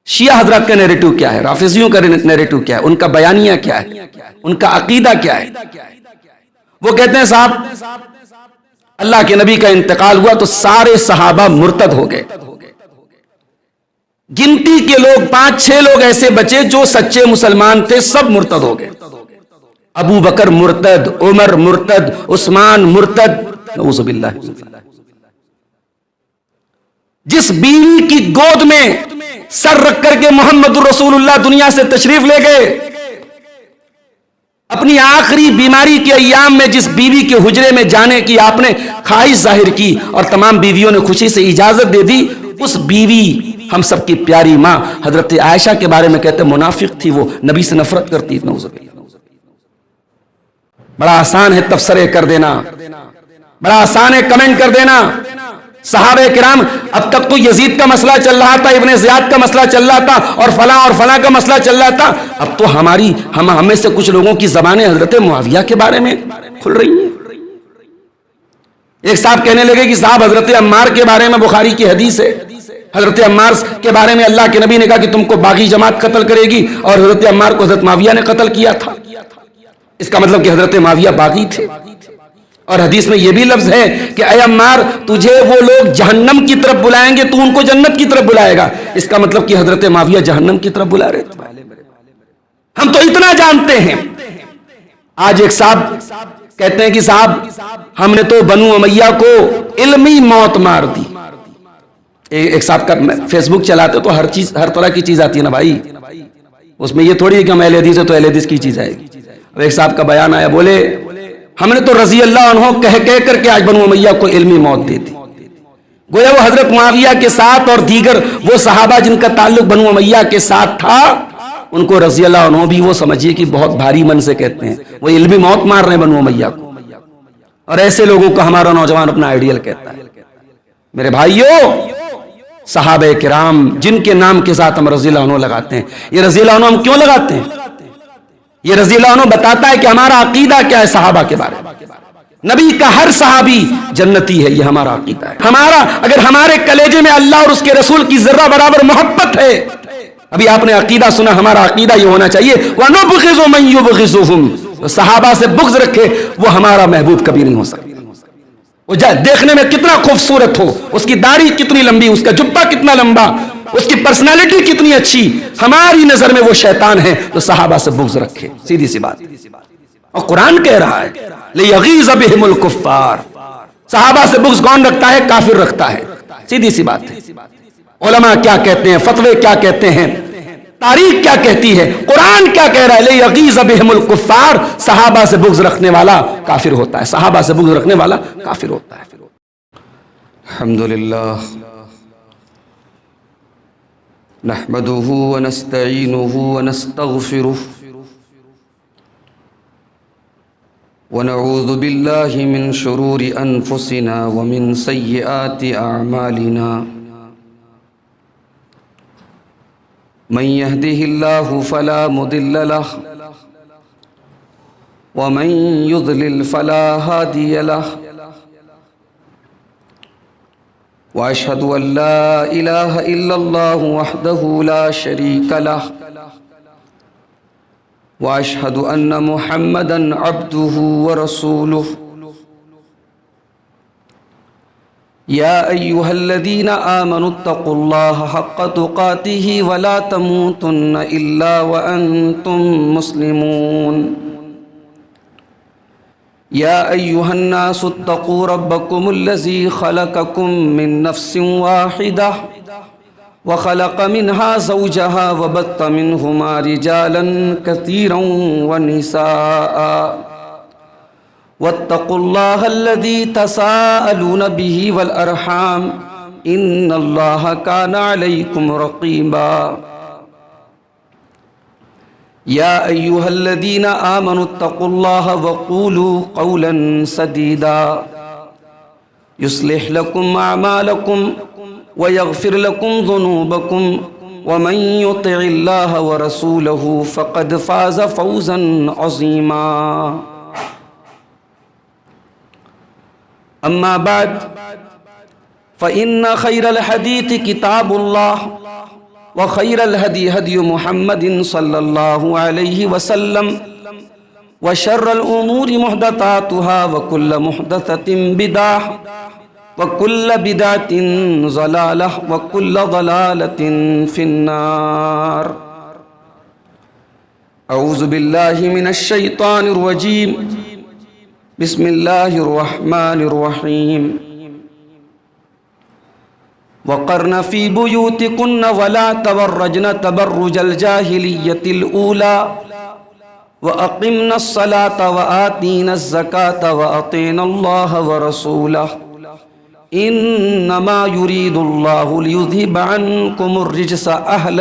شیعہ حضرات کا نیریٹو کیا ہے، رافضیوں کا نیریٹو کیا ہے، ان کا بیانیہ کیا ہے، ان کا عقیدہ کیا ہے؟ وہ کہتے ہیں صاحب اللہ کے نبی کا انتقال ہوا تو سارے صحابہ مرتد ہو گئے، گنتی کے لوگ 5-6 لوگ ایسے بچے جو سچے مسلمان تھے، سب مرتد ہو گئے۔ ابو بکر مرتد، عمر مرتد، عثمان مرتد، نعوذ باللہ۔ جس بیوی کی گود میں سر رکھ کر کے محمد الرسول اللہ دنیا سے تشریف لے گئے، اپنی آخری بیماری کے ایام میں جس بیوی کے حجرے میں جانے کی آپ نے خواہش ظاہر کی اور تمام بیویوں نے خوشی سے اجازت دے دی، اس بیوی ہم سب کی پیاری ماں حضرت عائشہ کے بارے میں کہتے منافق تھی، وہ نبی سے نفرت کرتی۔ نعوذ باللہ۔ بڑا آسان ہے تبصرے کر دینا، بڑا آسان ہے کمنٹ کر دینا۔ صحابہ کرام، اب تک تو یزید کا مسئلہ چل رہا تھا، ابن زیاد کا مسئلہ چل رہا تھا، اور فلاں کا مسئلہ چل رہا تھا، اب تو ہمیں سے کچھ لوگوں کی زبانیں حضرت معاویہ کے بارے میں کھل رہی ہیں۔ ایک صاحب کہنے لگے کہ صاحب حضرت عمار کے بارے میں بخاری کی حدیث ہے، حضرت عمار کے بارے میں اللہ کے نبی نے کہا کہ تم کو باغی جماعت قتل کرے گی، اور حضرت عمار کو حضرت معاویہ نے قتل کیا تھا۔ اس کا مطلب کہ حضرت معاویہ باغی تھے، اور حدیث میں یہ بھی لفظ ہے کہ اے عمار، تجھے وہ لوگ جہنم کی طرف بلائیں گے، تو ان کو جنت کی طرف بلائے گا۔ اس کا مطلب کہ حضرت معاویہ جہنم کی طرف بلا رہے تھے۔ ہم تو اتنا جانتے ہیں۔ آج ایک صاحب کہتے ہیں کہ صاحب ہم نے تو بنو امیہ کو علمی موت مار دی۔ ایک صاحب کا فیس بک چلاتے تو ہر طرح کی چیز آتی ہے نا بھائی، اس میں یہ تھوڑی ہے کہ ہم اہل حدیث ہے تو اہل حدیث کی چیز آئے گی۔ اب ایک صاحب کا بیان آیا، بولے ہم نے تو رضی اللہ عنہ کہہ کر کے آج بنو امیہ کو علمی موت دے دی۔ گویا وہ حضرت معاویہ کے ساتھ اور دیگر وہ صحابہ جن کا تعلق بنو امیہ کے ساتھ تھا، ان کو رضی اللہ عنہ بھی وہ سمجھیے کہ بہت بھاری من سے کہتے ہیں، وہ علمی موت مار رہے ہیں بنو امیہ کو، اور ایسے لوگوں کو ہمارا نوجوان اپنا آئیڈیل کہتا ہے۔ میرے بھائیوں، صحابہ کرام جن کے نام کے ساتھ ہم رضی اللہ عنہ لگاتے ہیں، یہ رضی اللہ عنہ ہم کیوں لگاتے ہیں؟ یہ رضی اللہ عنہ بتاتا ہے کہ ہمارا عقیدہ کیا ہے صحابہ کے بارے میں۔ نبی کا ہر صحابی جنتی ہے، یہ ہمارا عقیدہ ہے۔ اگر ہمارے کلیجے میں اللہ اور اس کے رسول کی ذرہ برابر محبت ہے، ابھی آپ نے عقیدہ سنا، ہمارا عقیدہ یہ ہونا چاہیے وَنُبْغِضُ مَن يُبْغِضُهُمْ، صحابہ سے بغض رکھے وہ ہمارا محبوب کبھی نہیں ہو سکتا۔ وہ دیکھنے میں کتنا خوبصورت ہو، اس کی داڑھی کتنی لمبی، اس کا جبہ کتنا لمبا، اس کی پرسنالٹی کتنی اچھی، ہماری نظر میں وہ شیطان ہے، تو صحابہ سے بغض رکھے، سیدھی سی بات۔ اور قرآن کہہ رہا ہے لِيَغِيظَ بِهِمُ الْكُفَّارِ، صحابہ سے بغض کون رکھتا ہے؟ کافر رکھتا ہے، سیدھی سی بات ہے۔ علماء کیا کہتے ہیں، فتوے کیا کہتے ہیں، تاریخ کیا کہتی ہے، قرآن کیا کہہ رہا ہے؟ لِيَغِيظَ بِهِمُ الْكُفَّارِ، صحابہ سے بغض رکھنے والا کافر ہوتا ہے، صحابہ سے بغض رکھنے والا کافر ہوتا ہے۔ الحمدللہ نحمده ونستعینه ونستغفره ونعوذ باللہ من شرور انفسنا ومن سیئات اعمالنا، من يهده الله فلا مضل له ومن يضلل فلا هادي له، واشهد ان لا اله الا الله وحده لا شريك له، واشهد ان محمدا عبده ورسوله، يا ايها الذين امنوا اتقوا الله حق تقاته ولا تموتن الا وانتم مسلمون، يا ايها الناس اتقوا ربكم الذي خلقكم من نفس واحدة وخلق منها زوجها وبث منهما رجالا كثيرا ونساء، واتقوا الله الذي تساءلون به والأرحام إن الله كان عليكم رقيبا، يا أيها الذين آمنوا اتقوا الله وقولوا قولا سديدا يصلح لكم أعمالكم ويغفر لكم ذنوبكم، ومن يطع الله ورسوله فقد فاز فوزا عظيما، أما بعد فإن خير الحديث كتاب الله، وخير الهدي هدي محمد صلى الله عليه وسلم وشر الأمور محدثاتها وكل محدثة بدعة وكل بدعة ضلالة وكل ضلالة في النار أعوذ بالله من الشيطان الرجيم بسم الله الرحمن الرحيم وقرن في بيوتكن ولا تبرجن تبرج الجاهلية الأولى وأقمنا الصلاة وآتينا الزكاة وأطعنا الله ورسوله إنما يريد الله ليذهب عنكم الرجس أهل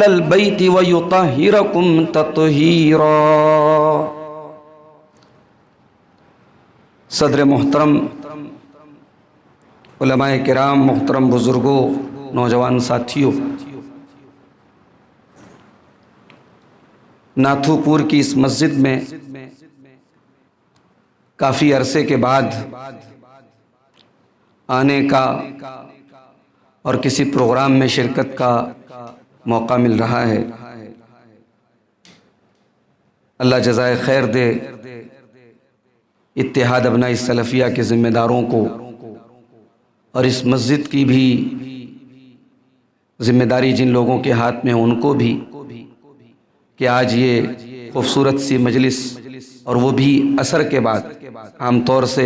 البيت ويطهركم تطهيرا۔ صدر محترم، علماء کرام، محترم بزرگوں، نوجوان ساتھیوں، ناتھو پور کی اس مسجد میں کافی عرصے کے بعد آنے کا اور کسی پروگرام میں شرکت کا موقع مل رہا ہے۔ اللہ جزائے خیر دے اتحاد ابناء سلفیہ کے ذمہ داروں کو، اور اس مسجد کی بھی ذمہ داری جن لوگوں کے ہاتھ میں ان کو بھی، کہ آج یہ خوبصورت سی مجلس، اور وہ بھی عصر کے بعد، عام طور سے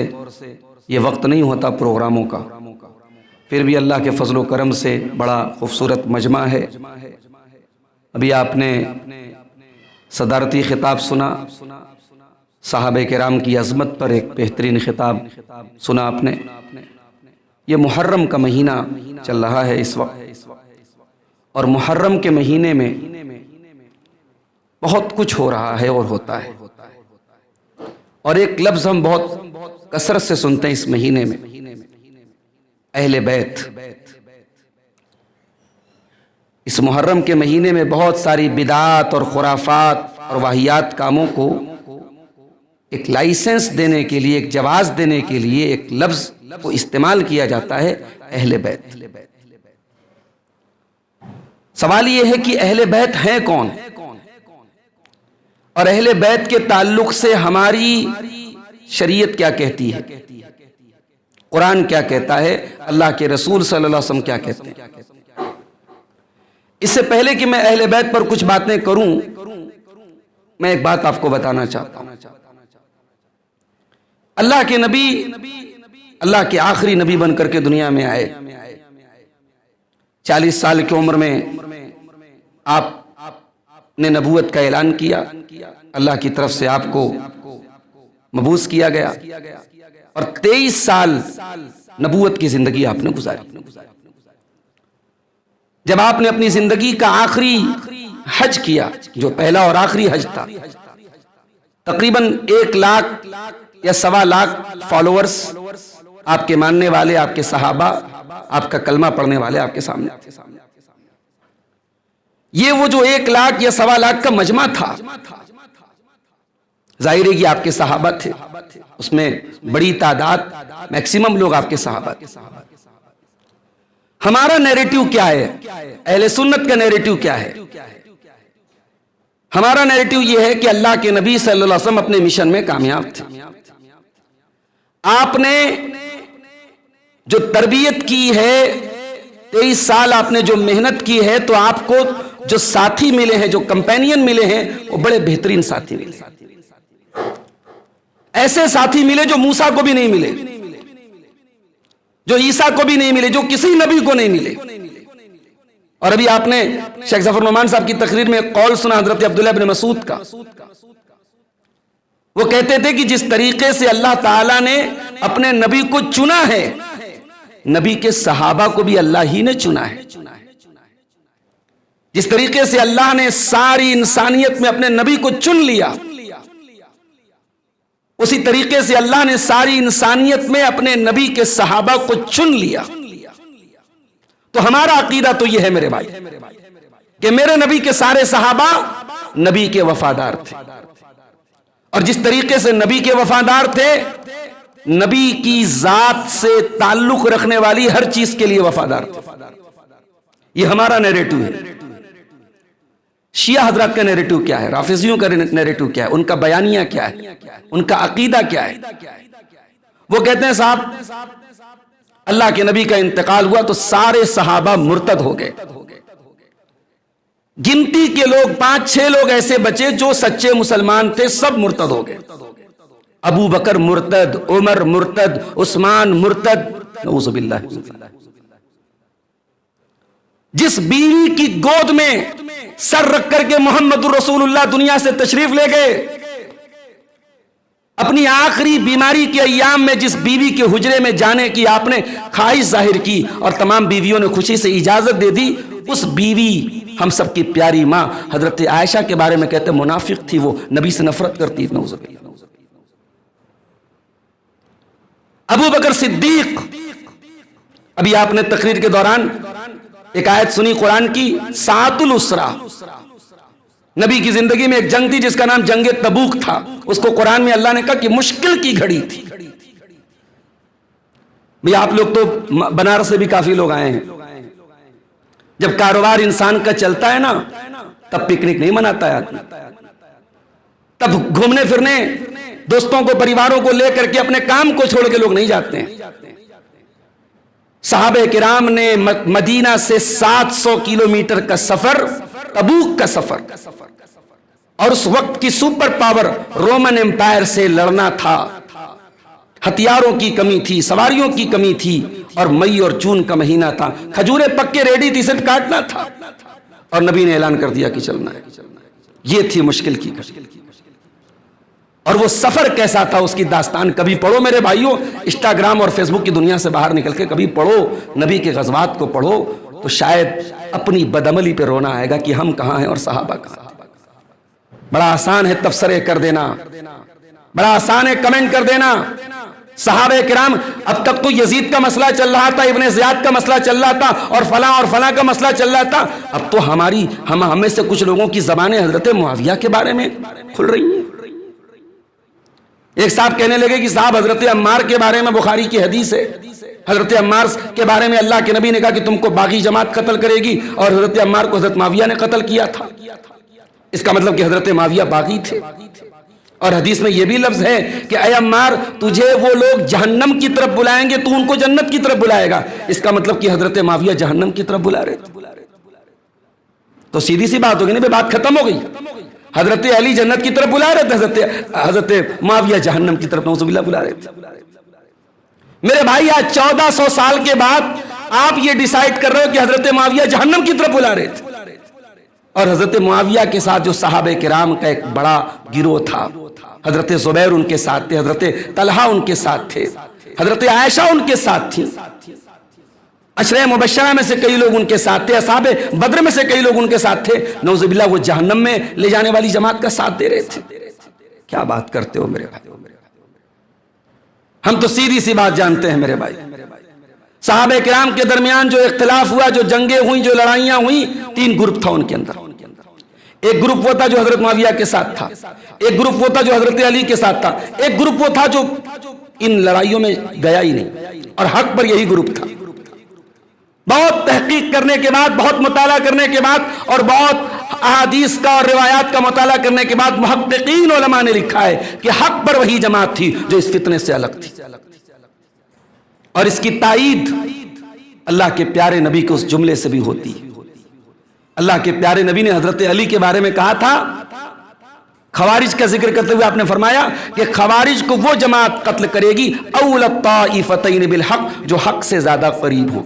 یہ وقت نہیں ہوتا پروگراموں کا، پھر بھی اللہ کے فضل و کرم سے بڑا خوبصورت مجمع ہے۔ ابھی آپ نے صدارتی خطاب سنا، صحابہ کرام کی عظمت پر ایک بہترین خطاب سنا آپ نے۔ یہ محرم کا مہینہ چل رہا ہے اس وقت، اور محرم کے مہینے میں بہت کچھ ہو رہا ہے اور ہوتا ہے، اور ایک لفظ ہم بہت کثرت سے سنتے ہیں اس مہینے میں، اہل بیت۔ اس محرم کے مہینے میں بہت ساری بدعات اور خرافات اور واہیات کاموں کو ایک لائسنس دینے کے لیے، ایک جواز دینے کے لیے ایک لفظ کو استعمال کیا جاتا ہے، اہل بیت۔ سوال یہ ہے کہ اہل بیت ہیں کون، اور اہل بیت کے تعلق سے ہماری شریعت کیا کہتی ہے، قرآن کیا کہتا ہے، اللہ کے رسول صلی اللہ علیہ وسلم کیا کہتے ہیں۔ اس سے پہلے کہ میں اہل بیت پر کچھ باتیں کروں، میں ایک بات آپ کو بتانا چاہتا ہوں۔ اللہ کے نبی، اللہ کے آخری نبی بن کر کے دنیا میں آئے، 40 سال کی عمر میں آپ نے نبوت کا اعلان کیا، اللہ کی طرف سے آپ کو مبعوث کیا گیا، اور 23 سال نبوت کی زندگی آپ نے گزاری۔ جب آپ نے اپنی زندگی کا آخری حج کیا، جو پہلا اور آخری حج تھا، تقریباً 1 لاکھ یا 1.25 لاکھ فالوورز آپ کے ماننے والے، آپ کے صحابہ، آپ کا کلمہ پڑھنے والے آپ کے سامنے، یہ وہ جو 1 لاکھ یا 1.25 لاکھ کا مجمع تھا، ظاہر ہے کہ آپ کے صحابہ تھے، اس میں بڑی تعداد، میکسیمم لوگ آپ کے صحابہ تھے۔ ہمارا نیریٹو کیا ہے، اہل سنت کا نیریٹو کیا ہے؟ ہمارا نیریٹو یہ ہے کہ اللہ کے نبی صلی اللہ علیہ وسلم اپنے مشن میں کامیاب تھے۔ آپ نے جو تربیت کی ہے، 23 سال آپ نے جو محنت کی ہے، تو آپ کو جو ساتھی ملے ہیں، جو کمپینین ملے ہیں، وہ بڑے بہترین ساتھی ملے، ایسے ساتھی ملے جو موسیٰ کو بھی نہیں ملے، جو عیسیٰ کو بھی نہیں ملے، جو کسی نبی کو نہیں ملے۔ اور ابھی آپ نے شیخ ظفر نعمان صاحب کی تقریر میں قول سنا حضرت عبداللہ بن مسعود کا، وہ کہتے تھے کہ جس طریقے سے اللہ تعالیٰ نے اپنے نبی کو چنا ہے، نبی کے صحابہ کو بھی اللہ ہی نے چنا ہے۔ جس طریقے سے اللہ نے ساری انسانیت میں اپنے نبی کو چن لیا، اسی طریقے سے اللہ نے ساری انسانیت میں اپنے نبی کے صحابہ کو چن لیا۔ تو ہمارا عقیدہ تو یہ ہے میرے بھائی کہ میرے نبی کے سارے صحابہ نبی کے وفادار تھے، اور جس طریقے سے نبی کے وفادار تھے، نبی کی ذات سے تعلق رکھنے والی ہر چیز کے لیے وفادار تھے۔ یہ ہمارا نیریٹو ہے. شیعہ حضرات کا نیریٹو کیا ہے؟ رافضیوں کا نیریٹو کیا ہے؟ ان کا بیانیہ کیا ہے؟ ان کا عقیدہ کیا ہے؟ وہ کہتے ہیں صاحب اللہ کے نبی کا انتقال ہوا تو سارے صحابہ مرتد ہو گئے. گنتی کے لوگ 5-6 لوگ ایسے بچے جو سچے مسلمان تھے، سب مرتد ہو گئے. ابو بکر مرتد، عمر مرتد، عثمان مرتد. نعوذ باللہ. جس بیوی کی گود میں سر رکھ کر کے محمد الرسول اللہ دنیا سے تشریف لے گئے، اپنی آخری بیماری کے ایام میں جس بیوی کے حجرے میں جانے کی آپ نے خواہش ظاہر کی اور تمام بیویوں نے خوشی سے اجازت دے دی، اس بیوی ہم سب کی پیاری ماں حضرت عائشہ کے بارے میں کہتے منافق تھی، وہ نبی سے نفرت کرتی. نعوذ باللہ. ابو بکر صدیق، ابھی آپ نے تقریر کے دوران ایک آیت سنی قرآن کی، ساعۃ الاسرہ. نبی کی زندگی میں ایک جنگ تھی جس کا نام جنگ تبوک تھا. اس کو قرآن میں اللہ نے کہا کہ مشکل کی گھڑی تھی. بھئی آپ لوگ تو بنارس سے بھی کافی لوگ آئے ہیں. جب کاروبار انسان کا چلتا ہے نا، تب پکنک نہیں مناتا ہے آدمی. تب گھومنے پھرنے دوستوں کو، پریواروں کو لے کر کے اپنے کام کو چھوڑ کے لوگ نہیں جاتے ہیں. صحابہ کرام نے مدینہ سے 700 کلومیٹر کا سفر، تبوک کا سفر، اور اس وقت کی سپر پاور رومن امپائر سے لڑنا تھا. ہتھیاروں کی کمی تھی، سواریوں کی کمی تھی، اور مئی اور جون کا مہینہ تھا. کھجوریں پک کے ریڈی تھی، صرف کاٹنا تھا، اور نبی نے اعلان کر دیا کہ چلنا ہے. یہ تھی مشکل کی گھڑی. اور وہ سفر کیسا تھا، اس کی داستان کبھی پڑھو میرے بھائیوں. انسٹاگرام اور فیس بک کی دنیا سے باہر نکل کے کبھی پڑھو، نبی کے غزوات کو پڑھو، تو شاید اپنی بدعملی پہ رونا آئے گا کہ ہم کہاں ہیں اور صحابہ کہاں. بڑا آسان ہے تبصرے کر دینا، بڑا آسان ہے کمنٹ کر دینا. صحابہ کرام، اب تک تو یزید کا مسئلہ چل رہا تھا، ابن زیاد کا مسئلہ چل رہا تھا، اور فلاں کا مسئلہ چل رہا تھا. اب تو ہم میں سے کچھ لوگوں کی زبانیں حضرت معاویہ کے بارے میں کھل رہی ہیں. ایک صاحب کہنے لگے کہ صاحب حضرت عمار کے بارے میں بخاری کی حدیث ہے، حضرت عمار کے بارے میں اللہ کے نبی نے کہا کہ تم کو باغی جماعت قتل کرے گی، اور حضرت عمار کو حضرت معاویہ نے قتل کیا تھا. اس کا مطلب کہ حضرت معاویہ باغی تھے. اور حدیث میں یہ بھی لفظ ہے کہ اے عمار، تجھے وہ لوگ جہنم کی طرف بلائیں گے، تو ان کو جنت کی طرف بلائے گا. اس کا مطلب کہ حضرت معاویہ جہنم کی طرف بلا رہے تھے. تو سیدھی سی بات ہوگی نا، بات ختم ہو گئی. حضرت علی جنت کی طرف بلا رہے تھے، حضرت معاویہ جہنم کی طرف نعوذ باللہ بلا رہے تھے. میرے بھائی، آج 1400 سال کے بعد آپ یہ ڈیسائیڈ کر رہے ہو کہ حضرت معاویہ جہنم کی طرف بلا رہے تھے. اور حضرت معاویہ کے ساتھ جو صحابہ کرام کا ایک بڑا گروہ تھا، حضرت زبیر ان کے ساتھ تھے، حضرت طلحہ ان کے ساتھ تھے، حضرت عائشہ ان کے ساتھ تھی، عشرہ مبشرہ میں سے کئی لوگ ان کے ساتھ تھے، اصحاب بدر میں سے کئی لوگ ان کے ساتھ تھے. نعوذ باللہ وہ جہنم میں لے جانے والی جماعت کا ساتھ دے رہے تھے. کیا بات کرتے ہو میرے بھائی. ہم تو سیدھی سی بات جانتے ہیں میرے بھائی. صحابہ کرام کے درمیان جو اختلاف ہوا، جو جنگیں ہوئیں، جو لڑائیاں ہوئیں، 3 گروپ تھا ان کے اندر. ایک گروپ وہ تھا جو حضرت معاویہ کے ساتھ تھا، ایک گروپ وہ تھا جو حضرت علی کے ساتھ تھا، ایک گروپ وہ تھا جو ان لڑائیوں میں گیا ہی نہیں، اور حق پر یہی گروپ تھا. بہت تحقیق کرنے کے بعد، بہت مطالعہ کرنے کے بعد، اور بہت احادیث کا اور روایات کا مطالعہ کرنے کے بعد محققین علماء نے لکھا ہے کہ حق پر وہی جماعت تھی جو اس فتنے سے الگ تھی. اور اس کی تائید اللہ کے پیارے نبی کے اس جملے سے بھی ہوتی ہے. اللہ کے پیارے نبی نے حضرت علی کے بارے میں کہا تھا، خوارج کا ذکر کرتے ہوئے آپ نے فرمایا کہ خوارج کو وہ جماعت قتل کرے گی اول الطائفتین بالحق، جو حق سے زیادہ قریب ہو.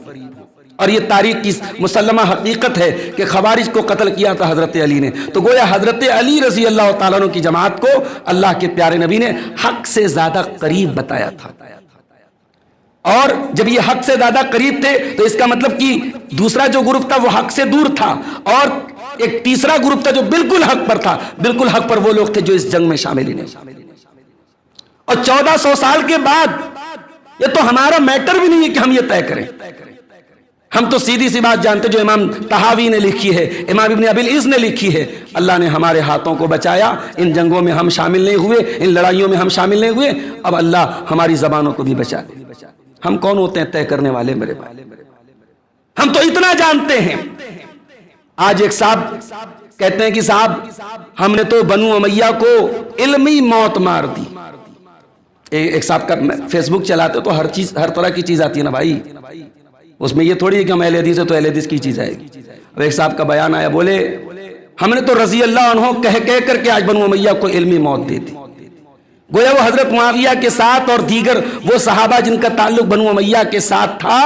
اور یہ تاریخ کی مسلمہ حقیقت ہے کہ خوارج کو قتل کیا تھا حضرت علی نے. تو گویا حضرت علی رضی اللہ تعالیٰ عنہ کی جماعت کو اللہ کے پیارے نبی نے حق سے زیادہ قریب بتایا تھا. اور جب یہ حق سے زیادہ قریب تھے تو اس کا مطلب کہ دوسرا جو گروپ تھا وہ حق سے دور تھا، اور ایک تیسرا گروپ تھا جو بالکل حق پر تھا. بالکل حق پر وہ لوگ تھے جو اس جنگ میں شامل ہی نہیں. اور 1400 سال کے بعد یہ تو ہمارا میٹر بھی نہیں ہے کہ ہم یہ طے کریں. ہم تو سیدھی سی بات جانتے جو امام طحاوی نے لکھی ہے، امام ابن ابی العز نے لکھی ہے. اللہ نے ہمارے ہاتھوں کو بچایا، ان جنگوں میں ہم شامل نہیں ہوئے، ان لڑائیوں میں ہم شامل نہیں ہوئے. اب اللہ ہماری زبانوں کو بھی بچا دے. ہم کون ہوتے ہیں طے کرنے والے میرے بھائی؟ ہم تو اتنا جانتے ہیں آج ایک صاحب کہتے ہیں کہ صاحب ہم نے تو بنو امیہ کو علمی موت مار دی. ایک صاحب کا فیس بک چلاتے تو ہر طرح کی چیز آتی ہے نا بھائی, اس میں یہ تھوڑی ہے کہ ہم اہل حدیث ہے تو اہل حدیث کی چیز آئے گی. اب ایک صاحب کا بیان آیا, بولے ہم نے تو رضی اللہ عنہ کہہ کر کے آج بنو امیہ کو علمی موت دے دی. گویا وہ حضرت معاویہ کے ساتھ اور دیگر وہ صحابہ جن کا تعلق بنو امیہ کے ساتھ تھا,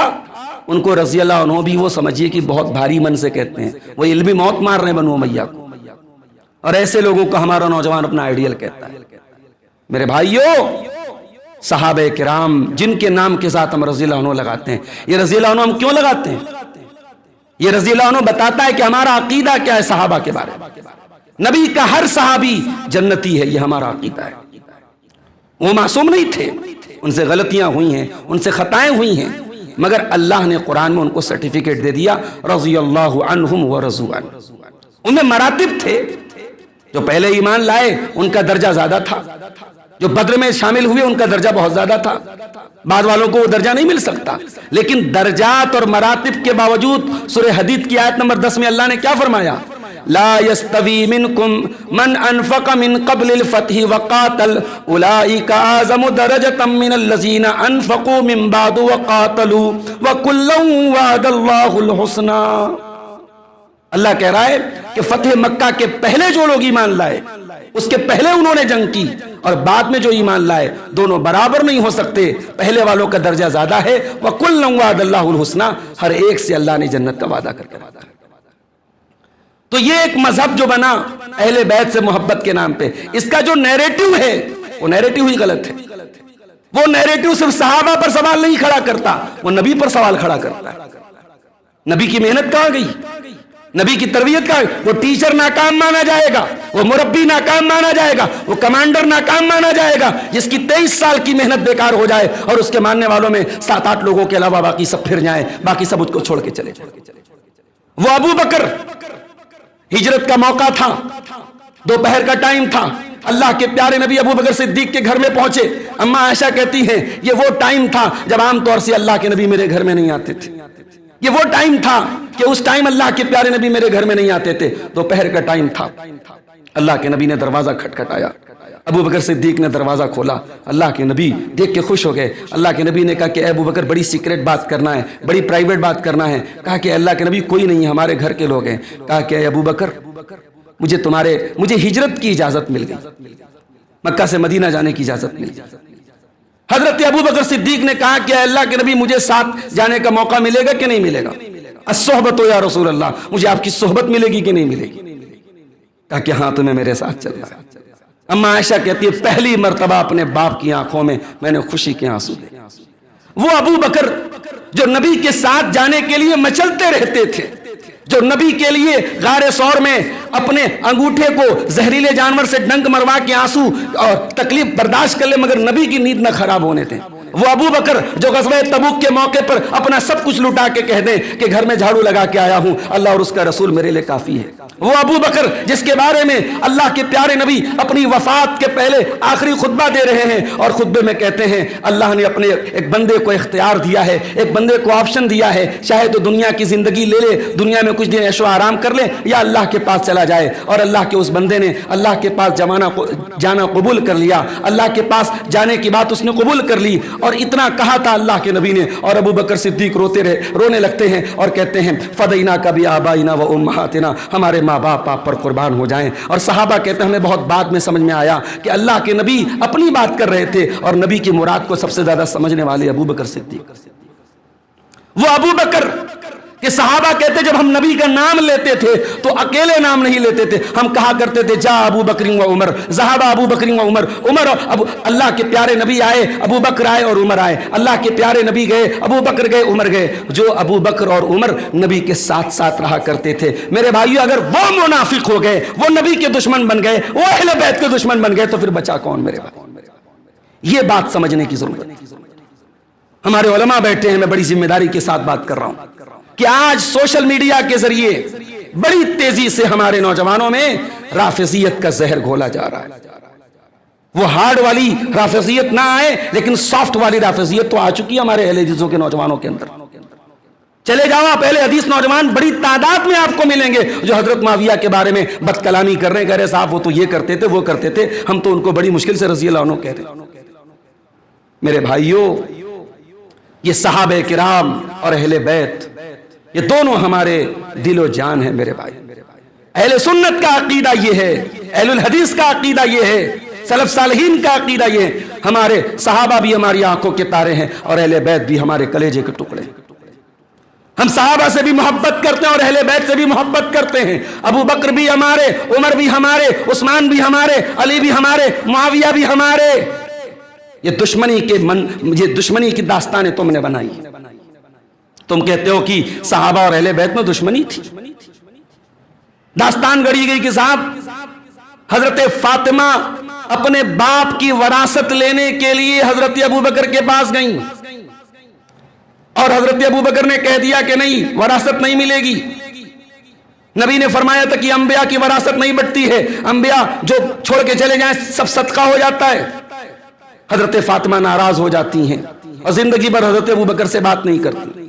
ان کو رضی اللہ عنہ بھی وہ سمجھیے کہ بہت بھاری من سے کہتے ہیں, وہ علمی موت مار رہے ہیں بنو امیہ کو. اور ایسے لوگوں کو ہمارا نوجوان اپنا آئیڈیل کہتا ہے. میرے بھائیوں, صحابہ کرام جن کے نام کے ساتھ ہم رضی اللہ عنہ لگاتے ہیں, یہ رضی اللہ عنہ ہم کیوں لگاتے ہیں؟ یہ رضی اللہ عنہ بتاتا ہے کہ ہمارا عقیدہ کیا ہے صحابہ کے بارے میں. نبی کا ہر صحابی جنتی ہے, یہ ہمارا عقیدہ ہے. وہ معصوم نہیں تھے, ان سے غلطیاں ہوئی ہیں, ان سے خطائیں ہوئی ہیں, مگر اللہ نے قرآن میں ان کو سرٹیفکیٹ دے دیا رضی اللہ عنہم ورضوا عنہ. ان میں مراتب تھے. جو پہلے ایمان لائے ان کا درجہ زیادہ تھا, جو بدر میں شامل ہوئے ان کا درجہ بہت زیادہ تھا. بعد والوں کو وہ درجہ نہیں مل سکتا, لیکن درجات اور مراتب کے باوجود سورہ حدید کی آیت نمبر 10 میں اللہ نے کیا فرمایا؟ لا يستوي منكم من انفق من قبل الفتح وقاتل اولئك اعظم درجة من الذين انفقوا من بعد وقاتلوا وكلا وعد الله الحسنى. اللہ کہہ رہا ہے کہ فتح مکہ کے پہلے جو لوگ ایمان لائے, اس کے پہلے انہوں نے جنگ کی, اور بعد میں جو ایمان لائے, دونوں برابر نہیں ہو سکتے. پہلے والوں کا درجہ زیادہ ہے. وَكُلًّا وَعَدَ اللَّهُ الْحُسْنَى, ہر ایک سے اللہ نے جنت کا وعدہ کر کے رکھا. تو یہ ایک مذہب جو بنا اہل بیت سے محبت کے نام پہ, اس کا جو نیریٹو ہے وہ نیریٹو ہی غلط ہے. وہ نیریٹو صرف صحابہ پر سوال نہیں کھڑا کرتا, وہ نبی پر سوال کھڑا کرتا ہے. نبی کی محنت کہاں گئی؟ نبی کی تربیت کا, وہ ٹیچر ناکام مانا جائے گا, وہ مربی ناکام مانا جائے گا, وہ کمانڈر ناکام مانا جائے گا جس کی 23 سال کی محنت بیکار ہو جائے اور اس کے ماننے والوں میں 7-8 لوگوں کے علاوہ باقی سب پھر جائیں, باقی سب اس کو چھوڑ کے چلے. وہ ابو بکر, ہجرت کا موقع تھا, دوپہر کا ٹائم تھا, اللہ کے پیارے نبی ابو بکر صدیق کے گھر میں پہنچے. اما عائشہ کہتی ہیں یہ وہ ٹائم تھا جب عام طور سے اللہ کے نبی میرے گھر میں نہیں آتے تھے. یہ وہ ٹائم تھا کہ اس ٹائم اللہ کے پیارے نبی میرے گھر میں نہیں آتے تھے. دوپہر کا ٹائم تھا, اللہ کے نبی نے دروازہ کھٹکھٹایا. ابو بکر صدیق نے دروازہ کھولا. اللہ کے نبی دیکھ کے خوش ہو گئے. اللہ کے نبی نے کہا کہ اے ابو بکر بڑی سیکریٹ بات کرنا ہے, بڑی پرائیویٹ بات کرنا ہے. کہا کہ اللہ کے نبی کوئی نہیں, ہمارے گھر کے لوگ ہیں. کہا کہ اے ابو بکر مجھے ہجرت کی اجازت مل گئی, مکہ سے مدینہ جانے کی اجازت مل گئی. حضرت ابو بکر صدیق نے کہا کہ اے اللہ کے نبی مجھے ساتھ جانے کا موقع ملے گا کہ نہیں ملے گا؟ الصحبت یا رسول اللہ, مجھے آپ کی صحبت ملے گی کہ نہیں ملے گی؟ کہا کہ ہاں تمہیں میرے ساتھ چلنا ہے. اما عائشہ کہتی ہے پہلی مرتبہ اپنے باپ کی آنکھوں میں نے خوشی کے آنسو دیکھے. وہ ابو بکر جو نبی کے ساتھ جانے کے لیے مچلتے رہتے تھے, جو نبی کے لیے غار ثور میں اپنے انگوٹھے کو زہریلے جانور سے ڈنک مروا کے آنسو اور تکلیف برداشت کر لے مگر نبی کی نیند نہ خراب ہونے دیں. وہ ابو بکر جو غزوہ تبوک کے موقع پر اپنا سب کچھ لٹا کے کہہ دیں کہ گھر میں جھاڑو لگا کے آیا ہوں, اللہ اور اس کا رسول میرے لیے کافی ہے. وہ ابو بکر جس کے بارے میں اللہ کے پیارے نبی اپنی وفات کے پہلے آخری خطبہ دے رہے ہیں اور خطبے میں کہتے ہیں اللہ نے اپنے ایک بندے کو اختیار دیا ہے, ایک بندے کو آپشن دیا ہے, چاہے تو دنیا کی زندگی لے لے, دنیا میں کچھ دن عیش و آرام کر لے, یا اللہ کے پاس چلا جائے. اور اللہ کے اس بندے نے اللہ کے پاس جانا قبول کر لیا. اللہ کے پاس جانے کی بات اس نے قبول کر لی, اور اتنا کہا تھا اللہ کے نبی نے. اور ابو بکر صدیق رونے لگتے ہیں اور کہتے ہیں فدینا کبھی آبائنا و امہاتنا, ہمارے ماں باپ آپ پر قربان ہو جائیں. اور صحابہ کہتے ہیں ہمیں بہت بعد میں سمجھ میں آیا کہ اللہ کے نبی اپنی بات کر رہے تھے اور نبی کی مراد کو سب سے زیادہ سمجھنے والے ابو بکر صدیق. وہ ابو بکر کہ صحابہ کہتے جب ہم نبی کا نام لیتے تھے تو اکیلے نام نہیں لیتے تھے, ہم کہا کرتے تھے جا ابو بکر و عمر, ذہب ابو بکر و عمر, اللہ کے پیارے نبی آئے, ابو بکر آئے اور عمر آئے. اللہ کے پیارے نبی گئے, ابو بکر گئے, عمر گئے. جو ابو بکر اور عمر نبی کے ساتھ ساتھ رہا کرتے تھے. میرے بھائیو اگر وہ منافق ہو گئے, وہ نبی کے دشمن بن گئے, وہ اہل بیت کے دشمن بن گئے, تو پھر بچا کون میرے بھائی؟ یہ بات سمجھنے کی ضرورت ہے. ہمارے علماء بیٹھے ہیں, میں بڑی ذمہ داری کے ساتھ بات کر رہا ہوں کہ آج سوشل میڈیا کے ذریعے بڑی تیزی سے ہمارے نوجوانوں میں رافضیت کا زہر گھولا جا رہا ہے. وہ ہارڈ والی رافضیت نہ آئے لیکن سافٹ والی رافضیت تو آ چکی ہے ہمارے اہل حدیثوں کے نوجوانوں کے اندر. چلے جاؤ آپ اہل حدیث نوجوان بڑی تعداد میں آپ کو ملیں گے جو حضرت معاویہ کے بارے میں بد کلامی کر رہے ہیں، کہہ رہے صاحب وہ تو یہ کرتے تھے وہ کرتے تھے، ہم تو ان کو بڑی مشکل سے رضی اللہ عنہ کہتے ہیں۔ میرے بھائیوں، یہ صحابہ کرام اور اہل بیت یہ دونوں ہمارے دل و جان ہیں میرے بھائی۔ اہل سنت کا عقیدہ یہ ہے، اہل الحدیث کا عقیدہ یہ ہے، سلف صالحین کا عقیدہ یہ ہے، ہمارے صحابہ بھی ہماری آنکھوں کے تارے ہیں اور اہل بیت بھی ہمارے کلیجے کے ٹکڑے ہیں۔ ہم صحابہ سے بھی محبت کرتے ہیں اور اہل بیت سے بھی محبت کرتے ہیں۔ ابو بکر بھی ہمارے، عمر بھی ہمارے، عثمان بھی ہمارے، علی بھی ہمارے، معاویہ بھی ہمارے۔ یہ دشمنی کی داستانیں تم نے بنائی۔ تم کہتے ہو کہ صحابہ اور اہل بیت میں دشمنی تھی، داستان گڑی گئی کہ صاحب حضرت فاطمہ اپنے باپ کی وراثت لینے کے لیے حضرت ابو بکر کے پاس گئیں اور حضرت ابو بکر نے کہہ دیا کہ نہیں، وراثت نہیں ملے گی۔ نبی نے فرمایا تھا کہ انبیاء کی وراثت نہیں بٹتی ہے، انبیاء جو چھوڑ کے چلے جائیں سب صدقہ ہو جاتا ہے۔ حضرت فاطمہ ناراض ہو جاتی ہیں اور زندگی بھر حضرت ابو بکر سے بات نہیں کرتی۔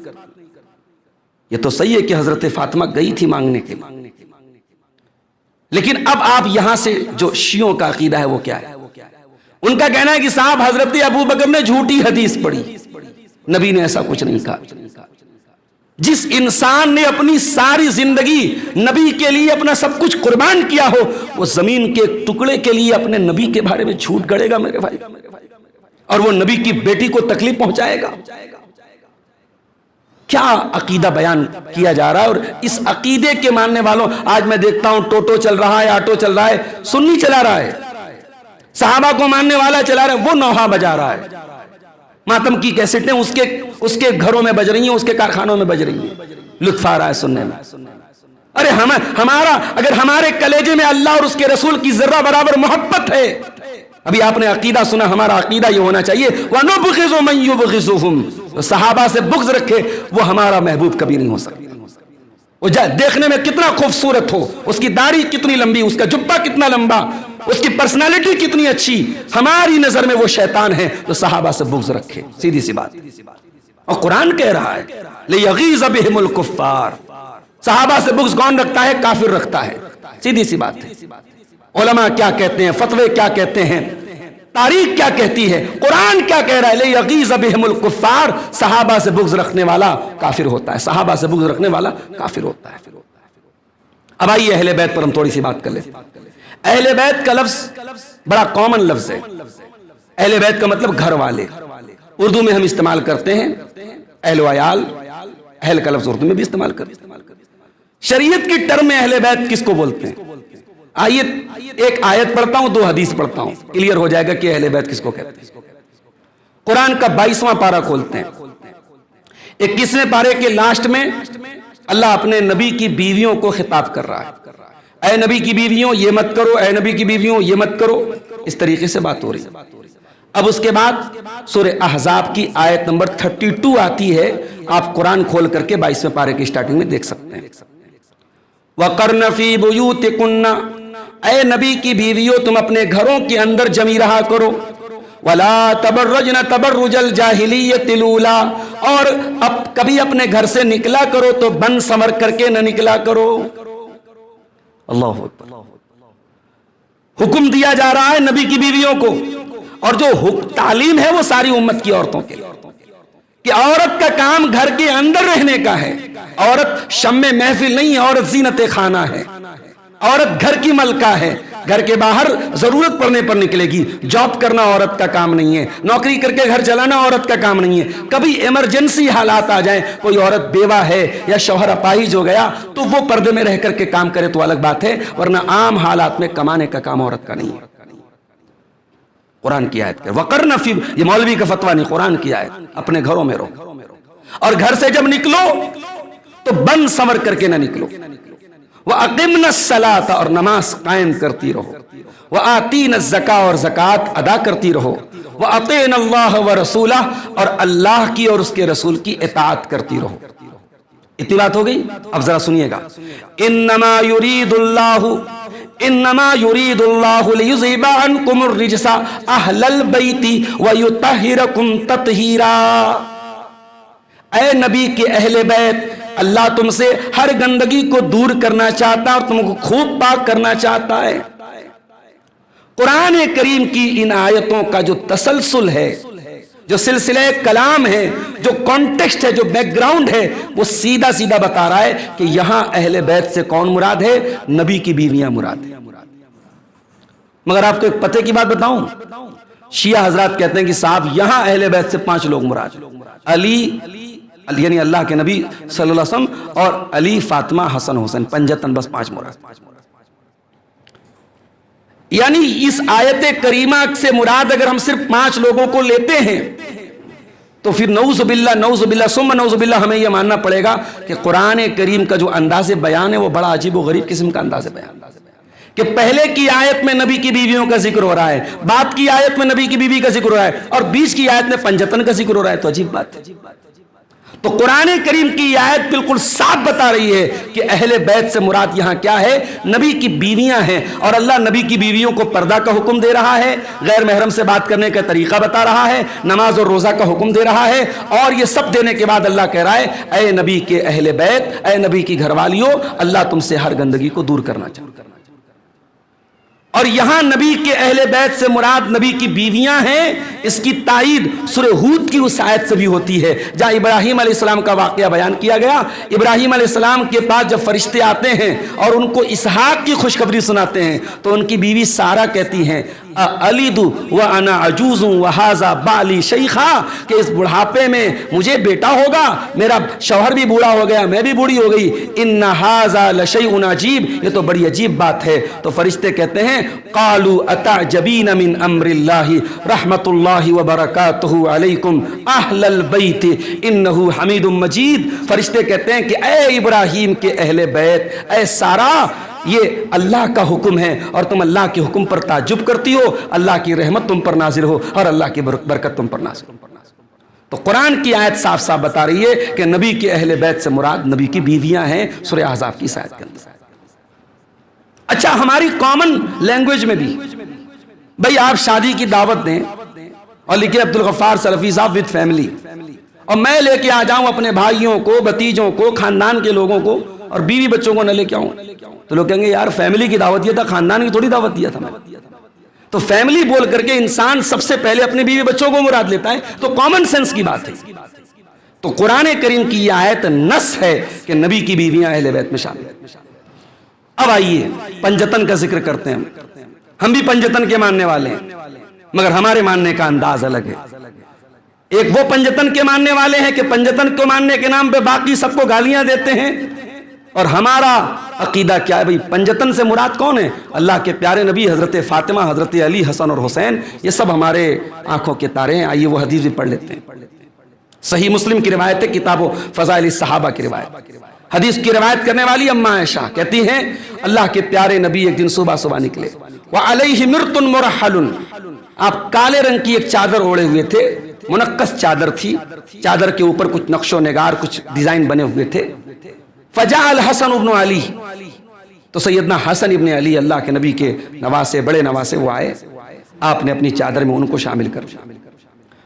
یہ تو صحیح ہے کہ حضرت فاطمہ گئی تھی مانگنے کے لیے، لیکن اب آپ یہاں سے جو شیعوں کا عقیدہ ہے وہ کیا ہے؟ ان کا کہنا ہے کہ صاحب حضرت ابو بکر نے جھوٹی حدیث پڑھی، نبی نے ایسا کچھ نہیں کہا۔ جس انسان نے اپنی ساری زندگی نبی کے لیے اپنا سب کچھ قربان کیا ہو، وہ زمین کے ٹکڑے کے لیے اپنے نبی کے بارے میں جھوٹ گڑے گا میرے بھائی، اور وہ نبی کی بیٹی کو تکلیف پہنچائے گا؟ کیا عقیدہ بیان کیا جا رہا ہے؟ اور اس عقیدے کے ماننے والوں، آج میں دیکھتا ہوں ٹوٹو چل رہا ہے، آٹو چل رہا ہے، سنی چلا رہا ہے، صحابہ کو ماننے والا چلا رہا ہے، وہ نوحہ بجا رہا ہے، ماتم کی کیسٹیں اس کے گھروں میں بج رہی ہیں، اس کے کارخانوں میں بج رہی ہیں، لطف آ رہا ہے سننے میں۔ ارے ہمارا اگر ہمارے کلیجے میں اللہ اور اس کے رسول کی ذرہ برابر محبت ہے، ابھی آپ نے عقیدہ سنا، ہمارا عقیدہ یہ ہونا چاہیے وَنُبْغِضُ مَن يُبْغِضُهُمْ، صحابہ سے بغض رکھے وہ ہمارا محبوب کبھی نہیں ہو سکتا۔ وہ دیکھنے میں کتنا خوبصورت ہو، اس کی داڑھی کتنی لمبی، اس کا جبہ کتنا لمبا، اس کی پرسنالٹی کتنی اچھی، ہماری نظر میں وہ شیطان ہے جو صحابہ سے بغض رکھے، سیدھی سی بات۔ اور قرآن کہہ رہا ہے لِيَغِيظَ بِهِمُ الْكُفَّارِ، صحابہ سے بغض کون رکھتا ہے؟ کافر رکھتا ہے، سیدھی سی بات ہے۔ علماء کیا کہتے ہیں، فتوے کیا کہتے ہیں، تاریخ کیا کہتی ہے، قرآن کیا کہہ رہا ہے؟ لِيَغِيظَ بِهِمُ الْكُفَّارِ، صحابہ سے بغض رکھنے والا کافر ہوتا ہے، صحابہ سے بغض رکھنے والا کافر ہوتا ہے۔ اب آئیے اہل بیت پر ہم تھوڑی سی بات کر لیں۔ اہل بیت کا لفظ بڑا کامن لفظ ہے۔ اہل بیت کا مطلب گھر والے، اردو میں ہم استعمال کرتے ہیں اہل و عیال، اہل کا لفظ اردو میں بھی استعمال کرتے ہیں۔ شریعت کی ٹرم میں اہل بیت کس کو بولتے ہیں؟ آئیے ایک آیت پڑھتا ہوں، 2 حدیث پڑھتا ہوں، کلیئر ہو جائے گا کہ اہل بیت کس کو کہتے ہیں۔ قرآن کا 22واں پارہ کھولتے ہیں، 21ویں پارے کے لاسٹ میں اللہ اپنے نبی کی بیویوں کو خطاب کر رہا ہے، اے نبی کی بیویوں یہ مت کرو، اے نبی کی بیویوں یہ مت کرو، اس طریقے سے بات ہو رہی ہے۔ اب اس کے بعد سورہ احزاب کی آیت نمبر 32 آتی ہے، آپ قرآن کھول کر کے 22ویں پارے کی سٹارٹنگ میں دیکھ سکتے ہیں۔ وَقَرْنَ فِي بُيُوتِكُنَّ، اے نبی کی بیویوں تم اپنے گھروں کے اندر جمی رہا کرو، وَلَا تَبَرَّجْنَ تَبَرُّجَ الْجَاهِلِيَّةِ الْأُولَىٰ، اور اب کبھی اپنے گھر سے نکلا کرو تو بن سمر کر کے نہ نکلا کرو۔ اللہ اکبر، حکم دیا جا رہا ہے نبی کی بیویوں کو، اور جو تعلیم ہے وہ ساری امت کی عورتوں کے لیے کہ عورت کا کام گھر کے اندر رہنے کا ہے، عورت شمع محفل نہیں ہے، عورت زینت خانہ ہے، عورت گھر کی ملکہ ہے، گھر کے باہر ضرورت پڑنے پر نکلے گی، جاب کرنا عورت کا کام نہیں ہے، نوکری کر کے گھر چلانا عورت کا کام نہیں ہے۔ کبھی ایمرجنسی حالات آ جائیں، کوئی عورت بیوہ ہے یا شوہر اپاہج ہو گیا تو وہ پردے میں رہ کر کے کام کرے تو الگ بات ہے، ورنہ عام حالات میں کمانے کا کام عورت کا نہیں ہے۔ قرآن کی آیت وَقَرْنَ فِي، یہ مولوی کا فتویٰ نہیں، قرآن کی آیت، اپنے گھروں میں رہو، اور گھر سے جب نکلو تو بن سمر کر کے نہ نکلو۔ وَأَقِمْنَ الصَّلَاةَ، اور نماز قائم کرتی رہو، وَآتِينَ الزَّكَاةَ، اور زکوٰۃ ادا کرتی رہو، وَأَطِيعْنَ اللَّهَ وَرَسُولَهُ، اور اللہ کی اور اس کے رسول کی اطاعت کرتی رہو۔ اتنی بات ہو گئی؟ اب ذرا سنیے گا، انما یرید اللہ لیذہب عنکم الرجس اہل البیت ویطہرکم تطہیرا، اے نبی کے اہل بیت، اللہ تم سے ہر گندگی کو دور کرنا چاہتا ہے اور تم کو خوب پاک کرنا چاہتا ہے۔ قرآن کریم کی ان آیتوں کا جو تسلسل ہے، جو سلسلہ کلام ہے، جو کانٹیکسٹ ہے، جو بیک گراؤنڈ ہے، وہ سیدھا سیدھا بتا رہا ہے کہ یہاں اہل بیت سے کون مراد ہے؟ نبی کی بیویاں مراد ہے۔ مگر آپ کو ایک پتے کی بات بتاؤں، شیعہ حضرات کہتے ہیں کہ صاحب یہاں اہل بیت سے 5 لوگ مراد، علی یعنی اللہ کے نبی صلی اللہ علیہ وسلم، اور علی، فاطمہ، حسن، حسین، پنجتن، بس 5 مراد۔ یعنی اس آیت کریمہ سے مراد اگر ہم صرف 5 لوگوں کو لیتے ہیں تو پھر نعوذ باللہ ثم نعوذ باللہ ہمیں یہ ماننا پڑے گا کہ قرآن کریم کا جو انداز بیان ہے وہ بڑا عجیب و غریب قسم کا انداز بیان، کہ پہلے کی آیت میں نبی کی بیویوں کا ذکر ہو رہا ہے، بعد کی آیت میں نبی کی بیوی کا ذکر ہو رہا ہے، اور بیچ کی آیت میں پنجتن کا ذکر ہو رہا ہے، تو عجیب بات ہے۔ تو قرآن کریم کی یہ آیت بالکل صاف بتا رہی ہے کہ اہل بیت سے مراد یہاں کیا ہے؟ نبی کی بیویاں ہیں، اور اللہ نبی کی بیویوں کو پردہ کا حکم دے رہا ہے، غیر محرم سے بات کرنے کا طریقہ بتا رہا ہے، نماز اور روزہ کا حکم دے رہا ہے، اور یہ سب دینے کے بعد اللہ کہہ رہا ہے اے نبی کے اہل بیت، اے نبی کی گھر والیوں، اللہ تم سے ہر گندگی کو دور کرنا چاہتا ہے۔ اور یہاں نبی کے اہل بیت سے مراد نبی کی بیویاں ہیں، اس کی تائید سورہ ہود کی اس آیت سے بھی ہوتی ہے جہاں ابراہیم علیہ السلام کا واقعہ بیان کیا گیا۔ ابراہیم علیہ السلام کے پاس جب فرشتے آتے ہیں اور ان کو اسحاق کی خوشخبری سناتے ہیں تو ان کی بیوی سارہ کہتی ہیں اَأَلِدُ وَأَنَا عَجُوزٌ وَهَذَا بَعْلِي شَيْخًا، کہ اس بڑھاپے میں مجھے بیٹا ہوگا، میرا شوہر بھی بوڑھا ہو گیا، میں بھی بوڑھی ہو گئی، إِنَّ هَذَا لَشَيْءٌ عَجِيبٌ، یہ تو بڑی عجیب بات ہے۔ تو فرشتے کہتے ہیں قَالُوا أَتَعْجَبِينَ مِنْ أَمْرِ اللَّهِ رَحْمَةُ اللَّهِ وَبَرَكَاتُهُ عَلَيْكُمْ أَهْلَ الْبَيْتِ إِنَّهُ حَمِيدٌ مَجِيدٌ۔ فرشتے کہتے ہیں کہ اے ابراہیم کے اہل بیت، اے سارہ، یہ اللہ کا حکم ہے اور تم اللہ کے حکم پر تعجب کرتی ہو، اللہ کی رحمت تم پر نازل ہو اور اللہ کی برکت تم پر نازل ہو۔ تو قرآن کی آیت صاف صاف بتا رہی ہے کہ نبی کے اہل بیت سے مراد نبی کی بیویاں ہیں، سورہ احزاب کی آیت کے اندر۔ اچھا، ہماری کامن لینگویج میں بھی بھئی آپ شادی کی دعوت دیں اور لکھے عبدالغفار سلفی صاحب وتھ فیملی، اور میں لے کے آ جاؤں اپنے بھائیوں کو، بھتیجوں کو، خاندان کے لوگوں کو، اور بیوی بچوں کو نہ لے کے آؤں، تو لوگ کہیں گے یار فیملی کی دعوت دیا تھا، خاندان کی تھوڑی دعوت دیا تھا میں۔ تو فیملی بول کر کے انسان سب سے پہلے اپنے بیوی بچوں کو مراد لیتا ہے، تو کامن سینس کی بات ہے۔ تو قرآن کریم کی یہ آیت نص ہے کہ نبی کی بیویاں اہل بیت میں شامل ہیں۔ اب آئیے پنجتن کا ذکر کرتے ہیں۔ ہم بھی پنجتن کے ماننے والے ہیں، مگر ہمارے ماننے کا انداز الگ ہے۔ ایک وہ پنجتن کے ماننے والے ہیں کہ پنجتن کو ماننے کے نام پہ باقی سب کو گالیاں دیتے ہیں، اور ہمارا عقیدہ کیا ہے بھئی؟ پنجتن سے مراد کون ہے؟ اللہ کے پیارے نبی حضرت فاطمہ، حضرت علی، حسن اور حسین، یہ سب ہمارے آنکھوں کے تارے ہیں۔ آئیے وہ حدیث بھی پڑھ لیتے ہیں۔ صحیح مسلم کی روایت ہے، کتاب و فضائل الصحابہ کی روایت۔ حدیث کی روایت کرنے والی اماں عائشہ کہتی ہیں اللہ کے پیارے نبی ایک دن صبح صبح نکلے، وعلیہ مرط مرحل، آپ کالے رنگ کی ایک چادر اوڑے ہوئے تھے، منقش چادر تھی، چادر کے اوپر کچھ نقش و نگار، کچھ ڈیزائن بنے ہوئے تھے۔ فجاء الحسن ابن علی، تو سیدنا حسن ابن علی اللہ کے نبی کے نواسے، بڑے نواسے، وہ آئے، آپ نے اپنی چادر میں ان کو شامل کر لیا۔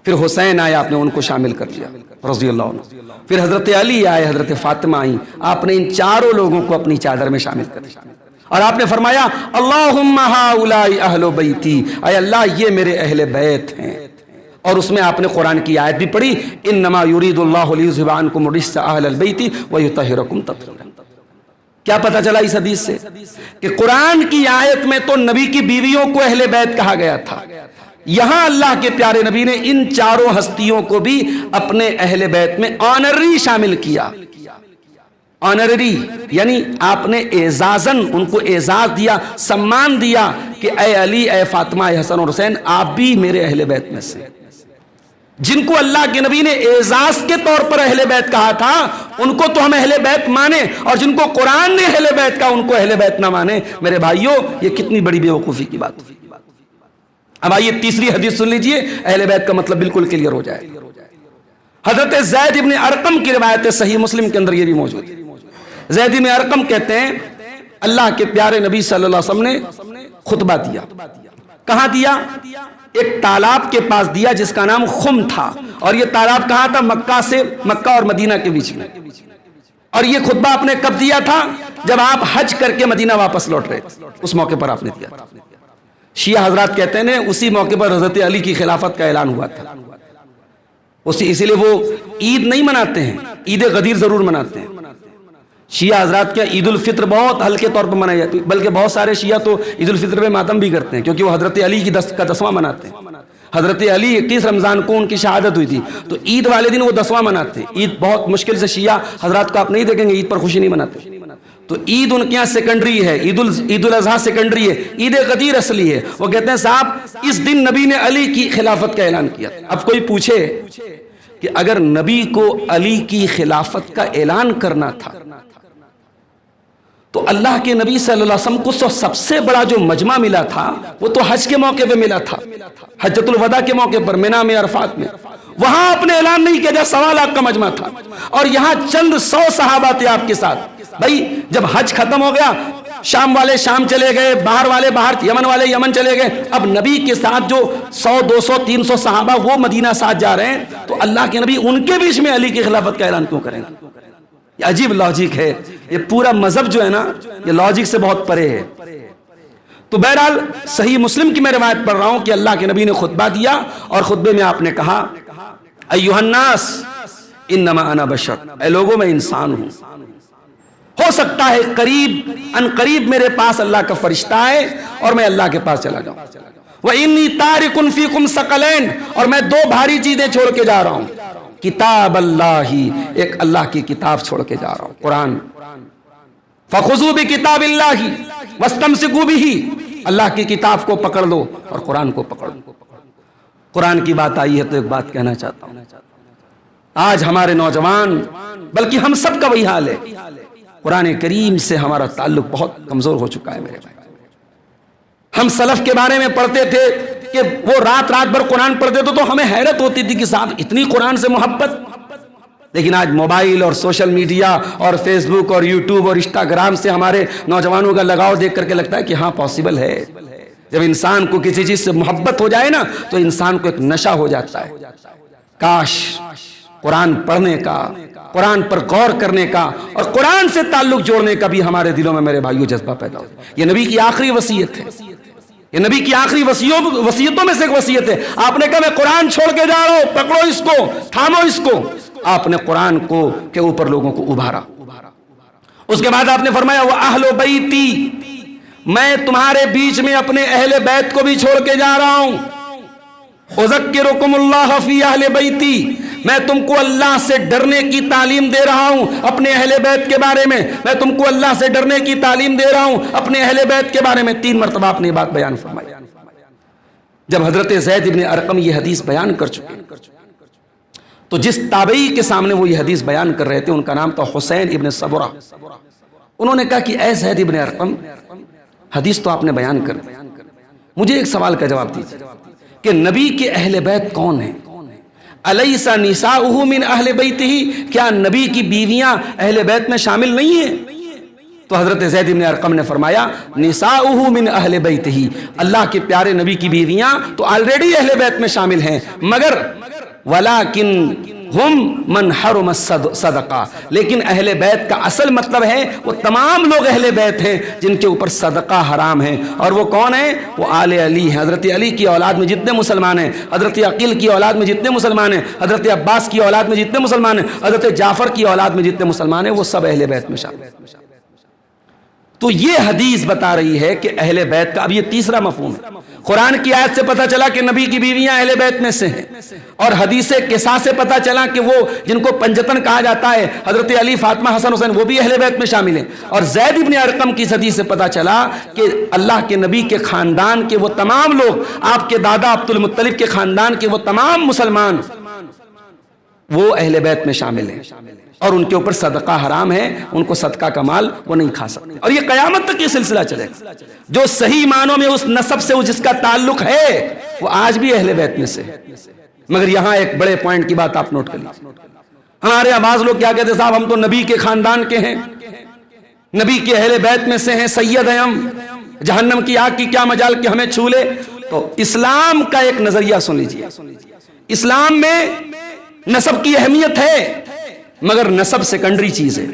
پھر حسین آئے، آپ نے ان کو شامل کر لیا رضی اللہ عنہ۔ پھر حضرت علی آئے، حضرت فاطمہ آئیں، آپ نے ان چاروں لوگوں کو اپنی چادر میں شامل کر لیا، اور آپ نے فرمایا اللہم ہؤلاء اہل بیتی، اے اللہ یہ میرے اہل بیت ہیں۔ اور اس میں آپ نے قرآن کی آیت بھی پڑھی انما یرید اللہ لیذھب عنکم الرجس اہل البیت ویطہرکم تطہیرا۔ کیا پتہ چلا اس حدیث سے؟ کہ قرآن کی آیت میں تو نبی کی بیویوں کو اہل بیت کہا گیا تھا، یہاں اللہ کے پیارے نبی نے ان چاروں ہستیوں کو بھی اپنے اہل بیت میں آنرری شامل کیا۔ آنرری یعنی آپ نے اعزازاً ان کو اعزاز دیا، سمان دیا کہ اے علی، اے فاطمہ، اے حسن اور حسین، آپ بھی میرے اہل بیت میں سے۔ جن کو اللہ کے نبی نے اعزاز کے طور پر اہل بیت کہا تھا ان کو تو ہم اہل بیت مانیں، اور جن کو قرآن نے اہل بیت کہا ان کو اہل بیت نہ مانیں۔ میرے بھائیوں، یہ کتنی بڑی بے وقوفی کی بات ہے۔ اب آئیے تیسری حدیث سن لیجئے، اہل بیت کا مطلب بالکل کلیئر ہو جائے۔ حضرت زید ابن ارقم کی روایت ہے، صحیح مسلم کے اندر یہ بھی موجود ہے۔ زید ابن ارقم کہتے ہیں اللہ کے پیارے نبی صلی اللہ علیہ وسلم نے خطبہ دیا۔ کہاں دیا؟ ایک تالاب کے پاس دیا جس کا نام خم تھا، اور یہ تالاب کہاں تھا؟ مکہ اور مدینہ کے بیچ میں. اور یہ خطبہ آپ نے کب دیا تھا؟ جب آپ حج کر کے مدینہ واپس لوٹ رہے تھے، اس موقع پر آپ نے دیا تھا. شیعہ حضرات کہتے ہیں اسی موقع پر حضرت علی کی خلافت کا اعلان ہوا تھا. اسی لیے وہ عید نہیں مناتے ہیں، عید غدیر ضرور مناتے ہیں. شیعہ حضرات کیا عید الفطر بہت ہلکے طور پر منائی جاتی ہے، بلکہ بہت سارے شیعہ تو عید الفطر پہ ماتم بھی کرتے ہیں، کیونکہ وہ حضرت علی کی کا 10واں مناتے ہیں. حضرت علی 31 رمضان کو ان کی شہادت ہوئی تھی، تو عید والے دن وہ 10واں مناتے ہیں. عید بہت مشکل سے شیعہ حضرات کو آپ نہیں دیکھیں گے عید پر خوشی نہیں مناتے. تو عید ان کے یہاں سیکنڈری ہے، عید الاضحیٰ سیکنڈری ہے، عید غدیر اصلی ہے. وہ کہتے ہیں صاحب اس دن نبی نے علی کی خلافت کا اعلان کیا. اب کوئی پوچھے کہ اگر نبی کو علی کی خلافت کا اعلان کرنا تھا تو اللہ کے نبی صلی اللہ علیہ وسلم کو سب سے بڑا جو مجمع ملا تھا وہ تو حج کے موقع پہ ملا تھا، حجۃ الوداع کے موقع پر مینا میں، عرفات میں. وہاں آپ نے اعلان نہیں کیا جب 1.25 لاکھ کا مجمع تھا، اور یہاں چند 100 صحابہ تھے آپ کے ساتھ. بھائی جب حج ختم ہو گیا، شام والے شام چلے گئے، باہر والے باہر، یمن والے یمن چلے گئے، اب نبی کے ساتھ جو 100 200 300 صحابہ وہ مدینہ ساتھ جا رہے ہیں، تو اللہ کے نبی ان کے بیچ میں علی کی خلافت کا اعلان کیوں کریں گے؟ یہ عجیب لاجک ہے. یہ پورا مذہب جو ہے نا یہ لاجک سے بہت پرے ہے. تو بہرحال صحیح مسلم کی میں روایت پڑھ رہا ہوں کہ اللہ کے نبی نے خطبہ دیا، اور خطبے میں آپ نے کہا ایھا الناس انما انا بشر، اے لوگوں میں انسان ہوں، ہو سکتا ہے ان قریب میرے پاس اللہ کا فرشتہ آئے اور میں اللہ کے پاس چلا جاؤں. وَإِنِّي تَارِكٌ فِيكُمْ ثَقَلَيْنِ، اور میں 2 بھاری چیزیں چھوڑ کے جا رہا ہوں. کتاب اللہ، ایک اللہ کی کتاب چھوڑ کے جا رہا ہوں، قرآن. فَخُذُوا بِكِتَابِ اللَّهِ وَاسْتَمْسِكُوا بِهِ، اللہ کی کتاب کو پکڑ لو اور قرآن کو پکڑ لو. قرآن کی بات آئی ہے تو ایک بات کہنا چاہتا ہوں. آج ہمارے نوجوان، بلکہ ہم سب کا وہی حال ہے، قرآن کریم سے ہمارا تعلق بہت کمزور ہو چکا ہے. میرے بھائی، ہم سلف کے بارے میں پڑھتے تھے کہ وہ رات بھر قرآن پڑھتے تھے تو ہمیں حیرت ہوتی تھی کہ صاحب اتنی قرآن سے محبت. لیکن آج موبائل اور سوشل میڈیا اور فیس بک اور یوٹیوب اور انسٹاگرام سے ہمارے نوجوانوں کا لگاؤ دیکھ کر کے لگتا ہے کہ ہاں پاسبل ہے. جب انسان کو کسی چیز سے محبت ہو جائے نا تو انسان کو ایک نشہ ہو جاتا ہے. کاش قرآن پڑھنے کا، قرآن پر غور کرنے کا اور قرآن سے تعلق جوڑنے کا بھی ہمارے دلوں میں میرے بھائیوں جذبہ پیدا ہو. یہ نبی کی آخری وصیت ہے، یہ نبی کی آخری وصیتوں میں سے ایک وصیت ہے. آپ نے کہا میں قرآن چھوڑ کے جا رہا ہوں، پکڑو اس کو، تھامو اس کو. آپ نے قرآن کو کے اوپر لوگوں کو ابھارا. اس کے بعد آپ نے فرمایا وَأَهْلُ بَيْتِي، میں تمہارے بیچ میں اپنے اہل بیت کو بھی چھوڑ کے جا رہا ہوں. اذکرکم اللہ فی اہل بیتی، میں تم کو اللہ سے ڈرنے کی تعلیم دے رہا ہوں اپنے اہل بیت کے بارے میں. میں تم کو اللہ سے ڈرنے کی تعلیم دے رہا ہوں اپنے اہل بیت کے بارے میں. 3 مرتبہ آپ نے یہ بات بیان فرمائی. جب حضرت زید ابن ارقم یہ حدیث بیان کر چکے تو جس تابعی کے سامنے وہ یہ حدیث بیان کر رہے تھے ان کا نام تھا حسین ابن صبرہ. انہوں نے کہا کہ اے زید ابن ارقم، حدیث تو آپ نے بیان کر دی، مجھے ایک سوال کا جواب دیجیے کہ نبی کے اہل بیت کون ہیں؟ الیس نساؤہ من اہل بیتہ، کیا نبی کی بیویاں اہل بیت میں شامل نہیں ہیں؟ تو حضرت زید بن ارقم نے فرمایا نساؤہ من اہل بیتہ، اللہ کے پیارے نبی کی بیویاں تو آلریڈی اہل بیت میں شامل ہیں، مگر ولیکن ہم من حرم صدقہ، لیکن اہل بیت کا اصل مطلب ہے وہ تمام لوگ اہل بیت ہیں جن کے اوپر صدقہ حرام ہے. اور وہ کون ہیں؟ وہ آل علی ہیں. حضرت علی کی اولاد میں جتنے مسلمان ہیں، حضرت عقیل کی اولاد میں جتنے مسلمان ہیں، حضرت عباس کی اولاد میں جتنے مسلمان ہیں، حضرت جعفر کی اولاد میں جتنے مسلمان ہیں، وہ سب اہل بیت میں شامل ہیں. تو یہ حدیث بتا رہی ہے کہ اہل بیت کا، اب یہ تیسرا مفہوم ہے. قرآن کی آیت سے پتہ چلا کہ نبی کی بیویاں اہل بیت میں سے ہیں، اور حدیث قصہ سے پتہ چلا کہ وہ جن کو پنجتن کہا جاتا ہے، حضرت علی، فاطمہ، حسن، حسین، وہ بھی اہل بیت میں شامل ہیں. اور زید ابن ارقم کی حدیث سے پتہ چلا کہ اللہ کے نبی کے خاندان کے وہ تمام لوگ، آپ کے دادا عبد المطلب کے خاندان کے وہ تمام مسلمان، وہ اہل بیت میں شامل ہیں، اور ان کے اوپر صدقہ حرام ہے، ان کو صدقہ کا مال وہ نہیں کھا سکتے. اور یہ قیامت تک یہ سلسلہ چلے گا. جو صحیح معنوں میں اس نسب سے جس کا تعلق ہے وہ آج بھی اہل بیت میں سے. مگر یہاں ایک بڑے پوائنٹ کی بات آپ نوٹ کر لیجیے. ہمارے بعض لوگ کیا کہتے ہیں صاحب ہم تو نبی کے خاندان کے ہیں، نبی کے اہل بیت میں سے ہیں، سید ہیں ہم، جہنم کی آگ کی کیا مجال کہ ہمیں چھو لے. تو اسلام کا ایک نظریہ سن لیجیے. اسلام میں نسب کی اہمیت ہے مگر نسب سیکنڈری چیز ہے.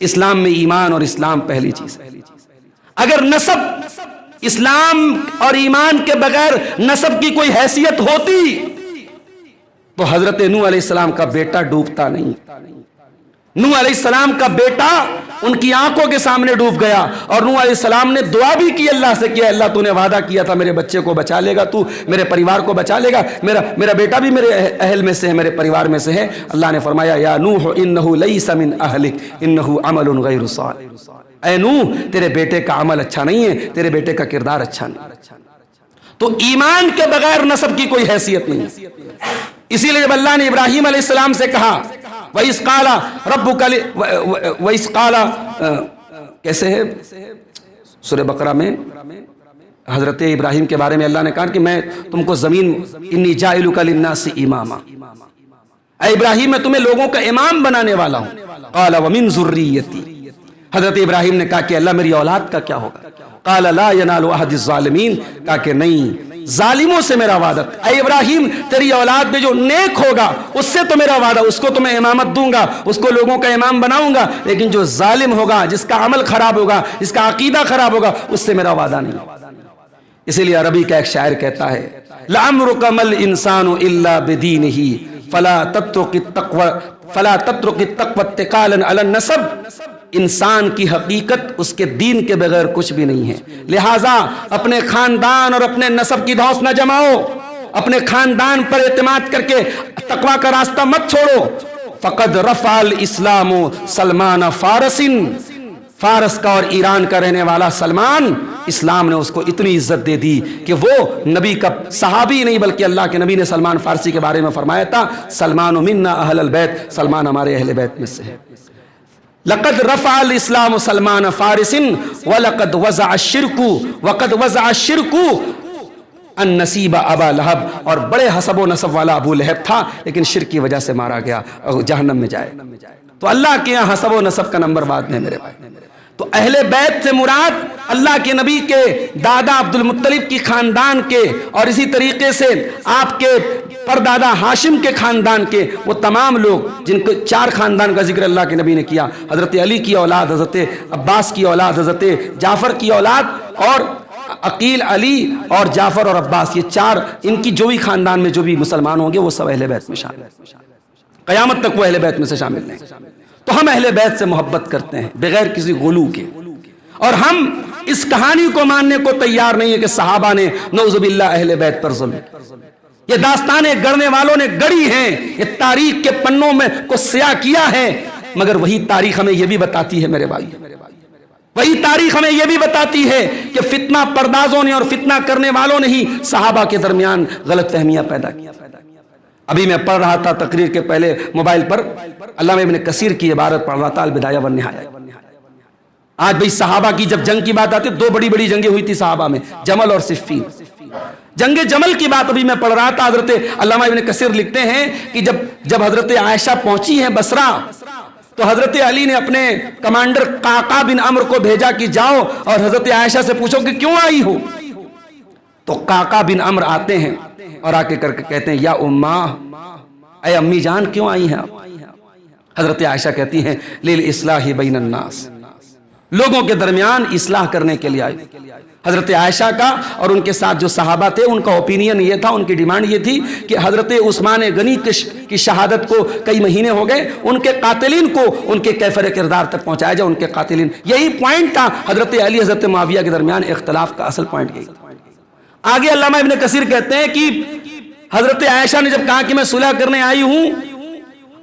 اسلام میں ایمان اور اسلام پہلی چیز ہے. اگر نسب اسلام اور ایمان کے بغیر نسب کی کوئی حیثیت ہوتی تو حضرت نوح علیہ السلام کا بیٹا ڈوبتا نہیں. نوح علیہ السلام کا بیٹا ان کی آنکھوں کے سامنے ڈوب گیا اور نوح علیہ السلام نے دعا بھی کی اللہ سے کہ اللہ تو نے وعدہ کیا تھا میرے بچے کو بچا لے گا, تو میرے پریوار کو بچا لے گا, میرا بیٹا بھی میرے اہل میں سے ہے, میرے پریوار میں سے ہے. اللہ نے فرمایا یا نوح انہ لیس من اہلک انہ عمل غیر صالح. اے نوح تیرے بیٹے کا عمل اچھا نہیں ہے, تیرے بیٹے کا کردار اچھا نہیں. تو ایمان کے بغیر نسب کی کوئی حیثیت نہیں. اسی لیے جب اللہ نے ابراہیم علیہ السلام سے کہا وَإِذْ قَالَ رَبُّكَ وَإِذْ قَالَ کیسے ہے سورہ بقرہ میں حضرت ابراہیم کے بارے میں اللہ نے کہا کہ میں تم کو زمین انی جاعلک للناس اماما, اے ابراہیم میں تمہیں لوگوں کا امام بنانے والا ہوں. قال ومن ذریتی, حضرت ابراہیم نے کہا کہ اللہ میری اولاد کا کیا ہوگا. قال لا ینال عہد الظالمین, کہا کہ نہیں ظالموں سے میرا وعدہ. اے ابراہیم تیری اولاد میں جو نیک ہوگا اس سے تو میرا وعدہ, اس کو تو میں امامت دوں گا, اس کو لوگوں کا امام بناؤں گا, لیکن جو ظالم ہوگا, جس کا عمل خراب ہوگا, جس کا عقیدہ خراب ہوگا, اس سے میرا وعدہ نہیں. اسی لیے عربی کا ایک شاعر کہتا ہے لعمرک مل انسان الا بدینہ فلا تترک التقوی اتکالا علی النسب. انسان کی حقیقت اس کے دین کے بغیر کچھ بھی نہیں ہے, لہٰذا اپنے خاندان اور اپنے نسب کی دھوس نہ جماؤ, اپنے خاندان پر اعتماد کر کے تقوی کا راستہ مت چھوڑو. فقد رفع الاسلام سلمان فارس, فارس کا اور ایران کا رہنے والا سلمان, اسلام نے اس کو اتنی عزت دے دی کہ وہ نبی کا صحابی نہیں بلکہ اللہ کے نبی نے سلمان فارسی کے بارے میں فرمایا تھا سلمان منا اہل البیت, سلمان ہمارے اہل بیت میں سے ہے. لقد رفع الاسلام سلمان فارس ولقد وزع الشرک وقد وزع الشرک النصیب ابا لہب, اور بڑے حسب و نسب والا ابو لہب تھا لیکن شرک کی وجہ سے مارا گیا اور جہنم میں جائے. تو اللہ کے یہاں حسب و نسب کا نمبر بعد میں میرے بھائی. تو اہل بیت سے مراد اللہ کے نبی کے دادا عبد المطلب کی خاندان کے, اور اسی طریقے سے آپ کے پردادا ہاشم کے خاندان کے وہ تمام لوگ جن کو 4 خاندان کا ذکر اللہ کے نبی نے کیا. حضرت علی کی اولاد, حضرت عباس کی اولاد, حضرت جعفر کی اولاد, اور عقیل, علی اور جعفر اور عباس, یہ 4 ان کی جو بھی خاندان میں جو بھی مسلمان ہوں گے وہ سب اہل بیت میں شامل ہیں, قیامت تک وہ اہل بیت میں سے شامل ہیں. تو ہم اہل بیت سے محبت کرتے ہیں بغیر کسی غلو کے, اور ہم اس کہانی کو ماننے کو تیار نہیں ہے کہ صحابہ نے نعوذ باللہ اہل بیت پر ظلم. یہ داستانیں گڑنے والوں نے گڑی ہیں, یہ تاریخ کے پنوں میں کو سیاہ کیا ہے, مگر وہی تاریخ ہمیں یہ بھی بتاتی ہے میرے بھائی, وہی تاریخ ہمیں یہ بھی بتاتی ہے کہ فتنہ پردازوں نے اور فتنہ کرنے والوں نے ہی صحابہ کے درمیان غلط فہمیاں پیدا کی. ابھی میں پڑھ رہا تھا تقریر کے پہلے موبائل پر علامہ ابن کثیر کی عبارت پڑھ رہا تھا البدایہ والنہایہ. آج بھئی صحابہ کی جب جنگ کی بات آتی, 2 بڑی بڑی جنگیں ہوئی تھی صحابہ میں, جمل اور صفین. جنگ جمل کی بات ابھی میں پڑھ رہا تھا, حضرت علامہ ابن کثیر لکھتے ہیں کہ جب حضرت عائشہ پہنچی ہیں بصرہ تو حضرت علی نے اپنے کمانڈر قعقاع بن عمرو کو بھیجا کہ جاؤ اور حضرت عائشہ سے پوچھو کہ کیوں آئی ہو. تو قعقاع بن عمرو آتے ہیں اور آ کے کر کے کہتے ہیں یا اماں, اے امی جان کیوں آئی ہیں آپ؟ حضرت عائشہ کہتی ہیں لِلْإِصْلَاحِ بَيْنَ النَّاسِ, لوگوں کے درمیان اصلاح کرنے کے لیے آئی. حضرت عائشہ کا اور ان کے ساتھ جو صحابہ تھے ان کا اوپینین یہ تھا, ان کی ڈیمانڈ یہ تھی کہ حضرت عثمان غنی کی شہادت کو کئی مہینے ہو گئے, ان کے قاتلین کو ان کے کیفر کردار تک پہنچایا جائے, ان کے قاتلین. یہی پوائنٹ تھا حضرت علی حضرت معاویہ کے درمیان اختلاف کا اصل پوائنٹ یہی تھا. آگے علامہ ابن کثیر کہتے ہیں کہ حضرت عائشہ نے جب کہا کہ میں صلح کرنے آئی ہوں,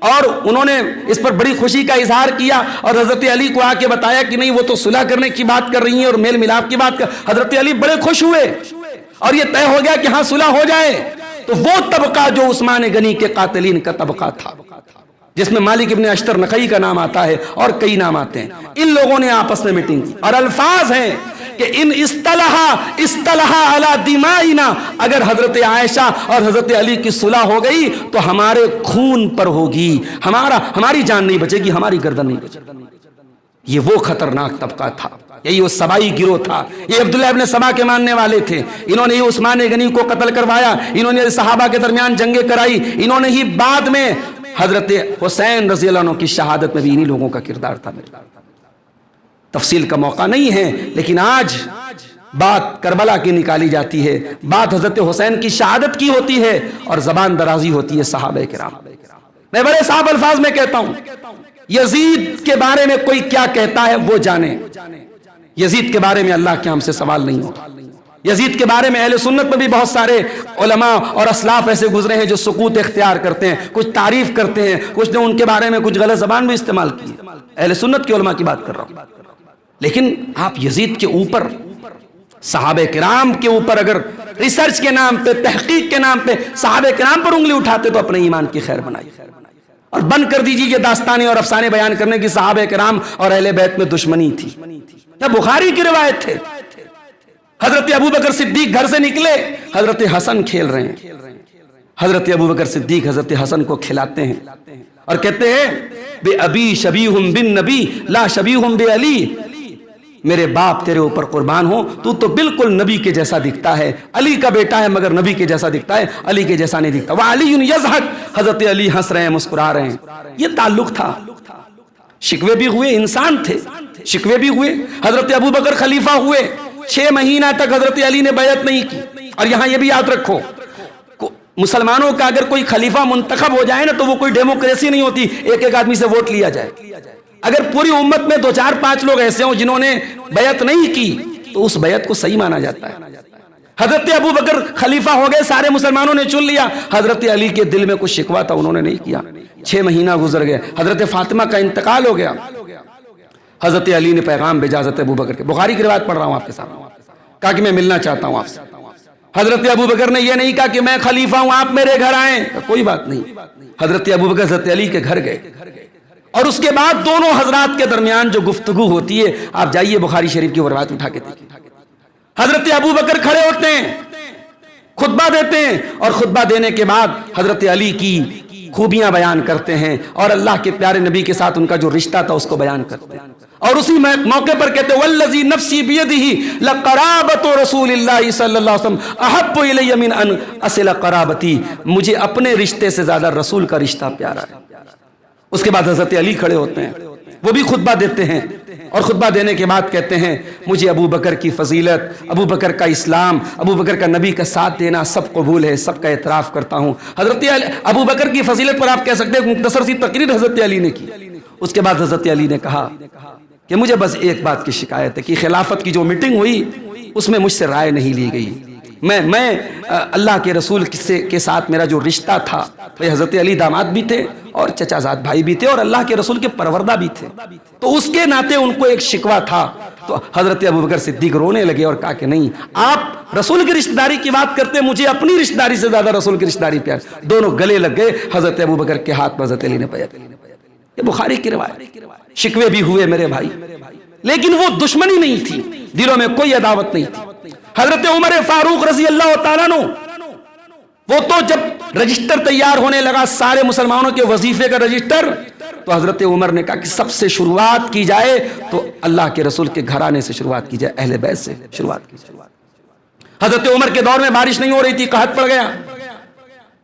اور انہوں نے اس پر بڑی خوشی کا اظہار کیا اور حضرت علی کو آ کے بتایا کہ نہیں وہ تو صلح کرنے کی بات کر رہی ہیں اور میل ملاپ کی بات کر, حضرت علی بڑے خوش ہوئے اور یہ طے ہو گیا کہ ہاں صلح ہو جائے. تو وہ طبقہ جو عثمان غنی کے قاتلین کا طبقہ تھا, جس میں مالک ابن اشتر نخعی کا نام آتا ہے اور کئی نام آتے ہیں, ان لوگوں نے آپس میں میٹنگ کی اور الفاظ ہیں کہ ان اصطلح علی دمائنا, اگر حضرت عائشہ اور حضرت علی کی صلح ہو گئی تو ہمارے خون پر ہوگی, ہماری جان نہیں بچے گی, ہماری گردن نہیں بچے گی. یہ وہ خطرناک طبقہ تھا یہی وہ سبائی گروہ تھا، یہ عبداللہ ابن سبا کے ماننے والے تھے، انہوں نے ہی عثمان غنی کو قتل کروایا، انہوں نے صحابہ کے درمیان جنگیں کرائی، انہوں نے ہی بعد میں حضرت حسین رضی اللہ عنہ کی شہادت میں بھی انہی لوگوں کا کردار تھا۔ تفصیل کا موقع نہیں ہے، لیکن آج بات کربلا کی نکالی جاتی ہے، بات حضرت حسین کی شہادت کی ہوتی ہے اور زبان درازی ہوتی ہے صحابہ کرام۔ میں بڑے صاف الفاظ میں کہتا ہوں، یزید کے بارے میں کوئی کیا کہتا ہے وہ جانے، یزید کے بارے میں اللہ کے ہم سے سوال نہیں ہوگا۔ یزید کے بارے میں اہل سنت میں بھی بہت سارے علماء اور اسلاف ایسے گزرے ہیں جو سکوت اختیار کرتے ہیں، کچھ تعریف کرتے ہیں، کچھ نے ان کے بارے میں کچھ غلط زبان بھی استعمال کی، اہل سنت کے علماء کی بات کر رہا ہوں۔ لیکن آپ یزید کے اوپر، صحابہ کرام کے اوپر اگر ریسرچ کے نام پہ، تحقیق کے نام پہ صحابہ کرام پر انگلی اٹھاتے تو اپنے ایمان کی خیر بنائی اور بند کر دیجیے یہ داستانے اور افسانے بیان کرنے کی صحابہ کرام اور اہل بیت میں دشمنی تھی۔ یہ بخاری کی روایت ہے، حضرت ابوبکر صدیق گھر سے نکلے، حضرت حسن کھیل رہے ہیں، حضرت ابوبکر صدیق حضرت حسن کو کھلاتے ہیں اور کہتے ہیں بے ابی شبیہم بن نبی لا شبیہم بے علی، میرے باپ تیرے اوپر قربان ہو، تو بالکل نبی کے جیسا دکھتا ہے، علی کا بیٹا ہے مگر نبی کے جیسا دکھتا ہے، علی کے جیسا نہیں دکھتا۔ وعلی یضحک، حضرت علی ہنس رہے ہیں، مسکرا رہے ہیں۔ یہ تعلق تھا، شکوے بھی ہوئے، انسان تھے، شکوے بھی ہوئے۔ حضرت ابوبکر خلیفہ ہوئے، 6 مہینہ تک حضرت علی نے بیعت نہیں کی۔ اور یہاں یہ بھی یاد رکھو، مسلمانوں کا اگر کوئی خلیفہ منتخب ہو جائے نا تو وہ کوئی ڈیموکریسی نہیں ہوتی، ایک ایک آدمی سے ووٹ لیا جائے۔ اگر پوری امت میں 2-4-5 لوگ ایسے ہوں جنہوں نے بیعت نہیں کی تو اس بیعت کو صحیح مانا جاتا ہے۔ حضرت ابوبکر خلیفہ ہو گئے، سارے مسلمانوں نے چن لیا، حضرت علی کے دل میں کچھ شکوہ تھا، انہوں نے نہیں کیا۔ 6 مہینہ گزر گئے، حضرت فاطمہ کا انتقال ہو گیا، حضرت علی نے پیغام بھیجا حضرت ابوبکر کے، بخاری کی روایت پڑھ رہا ہوں آپ کے سامنے، کہا کہ میں ملنا چاہتا ہوں آپ سے۔ حضرت ابوبکر نے یہ نہیں کہا کہ میں خلیفہ ہوں آپ میرے گھر آئیں، کوئی بات نہیں، حضرت ابوبکر حضرت علی کے گھر گئے اور اس کے بعد دونوں حضرات کے درمیان جو گفتگو ہوتی ہے، آپ جائیے بخاری شریف کی روایت اٹھا کے دیکھیں۔ حضرت ابوبکر کھڑے ہوتے ہیں، خطبہ دیتے ہیں اور خطبہ دینے کے بعد حضرت علی کی خوبیاں بیان کرتے ہیں اور اللہ کے پیارے نبی کے ساتھ ان کا جو رشتہ تھا اس کو بیان کرتے ہیں، اور اسی موقع پر کہتے ہیں والذی نفسی بیدہ لقرابۃ رسول اللہ صلی اللہ علیہ وسلم احب الی من ان اصل قرابتی، مجھے اپنے رشتے سے زیادہ رسول کا رشتہ پیارا ہے۔ اس کے بعد حضرت علی کھڑے ہوتے ہیں، وہ بھی خطبہ دیتے ہیں اور خطبہ دینے کے بعد کہتے ہیں مجھے ابو بکر کی فضیلت، ابو بکر کا اسلام، ابو بکر کا نبی کا ساتھ دینا سب قبول ہے، سب کا اعتراف کرتا ہوں۔ حضرت ابو بکر کی فضیلت پر آپ کہہ سکتے ہیں مختصر سی تقریر حضرت علی نے کی۔ اس کے بعد حضرت علی نے کہا کہ مجھے بس ایک بات کی شکایت ہے کہ خلافت کی جو میٹنگ ہوئی اس میں مجھ سے رائے نہیں لی گئی، میں اللہ کے رسول کے ساتھ میرا جو رشتہ تھا، حضرت علی داماد بھی تھے اور چچا زاد بھائی بھی تھے اور اللہ کے رسول کے پروردہ بھی تھے، تو اس کے ناطے ان کو ایک شکوہ تھا۔ تو حضرت ابوبکر صدیق رونے لگے اور کہا کہ نہیں، آپ رسول کی رشتہ داری کی بات کرتے، مجھے اپنی رشتہ داری سے زیادہ رسول کی رشتہ داری پیار۔ دونوں گلے لگ گئے، حضرت ابوبکر کے ہاتھ پر حضرت علی نے بیعت کی۔ یہ بخاری کی روایت۔ شکوے بھی ہوئے میرے بھائی، لیکن وہ دشمنی نہیں تھی، دلوں میں کوئی عداوت نہیں تھی۔ حضرت عمر فاروق رضی اللہ تعالیٰ عنہ، وہ تو جب رجسٹر تیار ہونے لگا سارے مسلمانوں کے وظیفے کا رجسٹر، تو حضرت عمر نے کہا کہ سب سے شروعات کی جائے تو اللہ کے رسول کے گھرانے سے شروعات کی جائے، اہل بیت سے شروعات کی جائے۔ حضرت عمر کے دور میں بارش نہیں ہو رہی تھی، قحط پڑ گیا،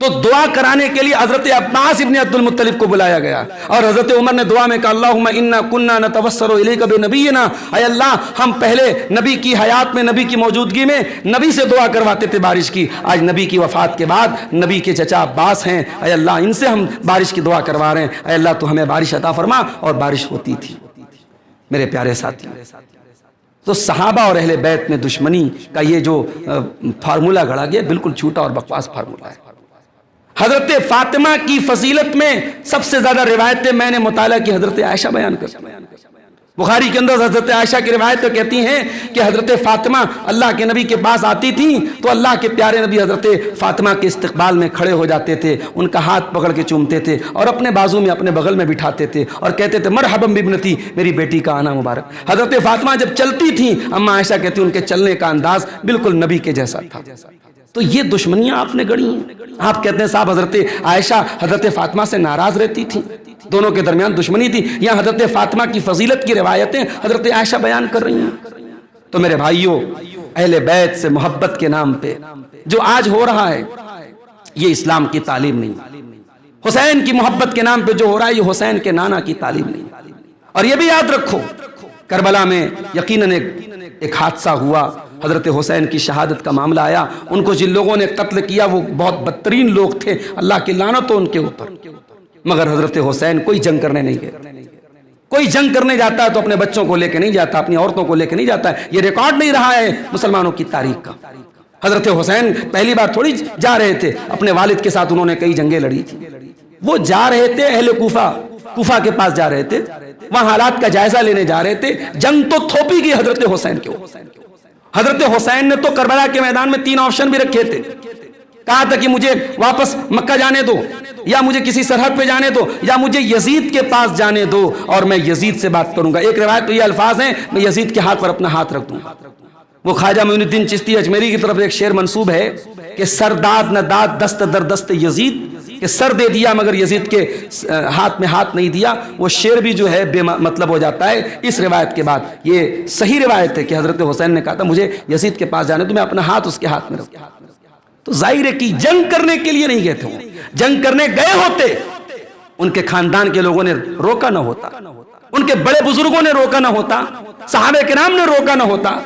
تو دعا کرانے کے لیے حضرت عباس ابن عبد المطلب کو بلایا گیا اور حضرت عمر نے دعا میں کہا اللہم انا کننا نتوسل الیک بنبینا، اے اللہ ہم پہلے نبی کی حیات میں، نبی کی موجودگی میں نبی سے دعا کرواتے تھے بارش کی، آج نبی کی وفات کے بعد نبی کے چچا عباس ہیں، اے اللہ ان سے ہم بارش کی دعا کروا رہے ہیں، اے اللہ تو ہمیں بارش عطا فرما، اور بارش ہوتی تھی۔ میرے پیارے ساتھی، تو صحابہ اور اہل بیت میں دشمنی کا یہ جو فارمولہ گھڑا گیا بالکل جھوٹا اور بکواس فارمولہ ہے۔ حضرت فاطمہ کی فضیلت میں سب سے زیادہ روایتیں میں نے مطالعہ کی حضرت عائشہ بیان کرتی ہیں۔ بخاری کے اندر حضرت عائشہ کی روایت کہتی ہیں کہ حضرت فاطمہ اللہ کے نبی کے پاس آتی تھیں تو اللہ کے پیارے نبی حضرت فاطمہ کے استقبال میں کھڑے ہو جاتے تھے، ان کا ہاتھ پکڑ کے چومتے تھے اور اپنے بازو میں اپنے بغل میں بٹھاتے تھے اور کہتے تھے مرحبا بابنتی، میری بیٹی کا آنا مبارک۔ حضرت فاطمہ جب چلتی تھیں، اما عائشہ کہتی ان کے چلنے کا انداز بالکل نبی کے جیسا تھا۔ تو یہ دشمنیاں آپ نے گڑی ہیں۔ آپ کہتے ہیں صاحب حضرت عائشہ حضرت فاطمہ سے ناراض رہتی تھیں، دونوں کے درمیان دشمنی تھی. یہاں حضرت فاطمہ کی فضیلت کی روایتیں حضرت عائشہ بیان کر رہی ہیں. تو میرے بھائیوں، اہل بیت سے محبت کے نام پہ جو آج ہو رہا ہے یہ اسلام کی تعلیم نہیں. حسین کی محبت کے نام پہ جو ہو رہا ہے یہ حسین کے نانا کی تعلیم نہیں. اور یہ بھی یاد رکھو، کربلا میں یقیناً ایک حادثہ ہوا، حضرت حسین کی شہادت کا معاملہ آیا. ان کو جن لوگوں نے قتل کیا وہ بہت بدترین لوگ تھے، اللہ کی لعنت ہو ان کے اوپر. مگر حضرت حسین کوئی جنگ کرنے نہیں گئے. کوئی جنگ کرنے جاتا ہے تو اپنے بچوں کو لے کے نہیں جاتا، اپنی عورتوں کو لے کے نہیں جاتا ہے. یہ ریکارڈ نہیں رہا ہے مسلمانوں کی تاریخ کا. حضرت حسین پہلی بار تھوڑی جا رہے تھے، اپنے والد کے ساتھ انہوں نے کئی جنگیں لڑی تھی. وہ جا رہے تھے اہل کوفہ کے پاس جا رہے تھے، وہاں حالات کا جائزہ لینے جا رہے تھے. جنگ تو تھوپی گئی حضرت حسین کے اوپر. حضرت حسین نے تو کربلا کے میدان میں 3 آپشن بھی رکھے تھے. کہا تھا کہ مجھے واپس مکہ جانے دو، یا مجھے کسی سرحد پہ جانے دو، یا مجھے یزید کے پاس جانے دو اور میں یزید سے بات کروں گا. ایک روایت تو یہ الفاظ ہیں، میں یزید کے ہاتھ پر اپنا ہاتھ رکھ دوں. وہ خواجہ معین الدین چشتی اجمیری کی طرف ایک شعر منسوب ہے کہ سر داد نہ داد دست در دست یزید، کہ سر دے دیا مگر یزید کے ہاتھ میں ہاتھ نہیں دیا. وہ شعر بھی جو ہے بے مطلب ہو جاتا ہے اس روایت کے بعد. یہ صحیح روایت ہے کہ حضرت حسین نے کہا تھا مجھے یزید کے پاس جانے تو میں اپنا ہاتھ اس کے ہاتھ میں رکھوں. تو ظاہر ہے کہ جنگ کرنے کے لیے نہیں گئے تھے. جنگ کرنے گئے ہوتے ان کے خاندان کے لوگوں نے روکا نہ ہوتا، ان کے بڑے بزرگوں نے روکا نہ ہوتا، صحابہ کرام نے روکا نہ ہوتا.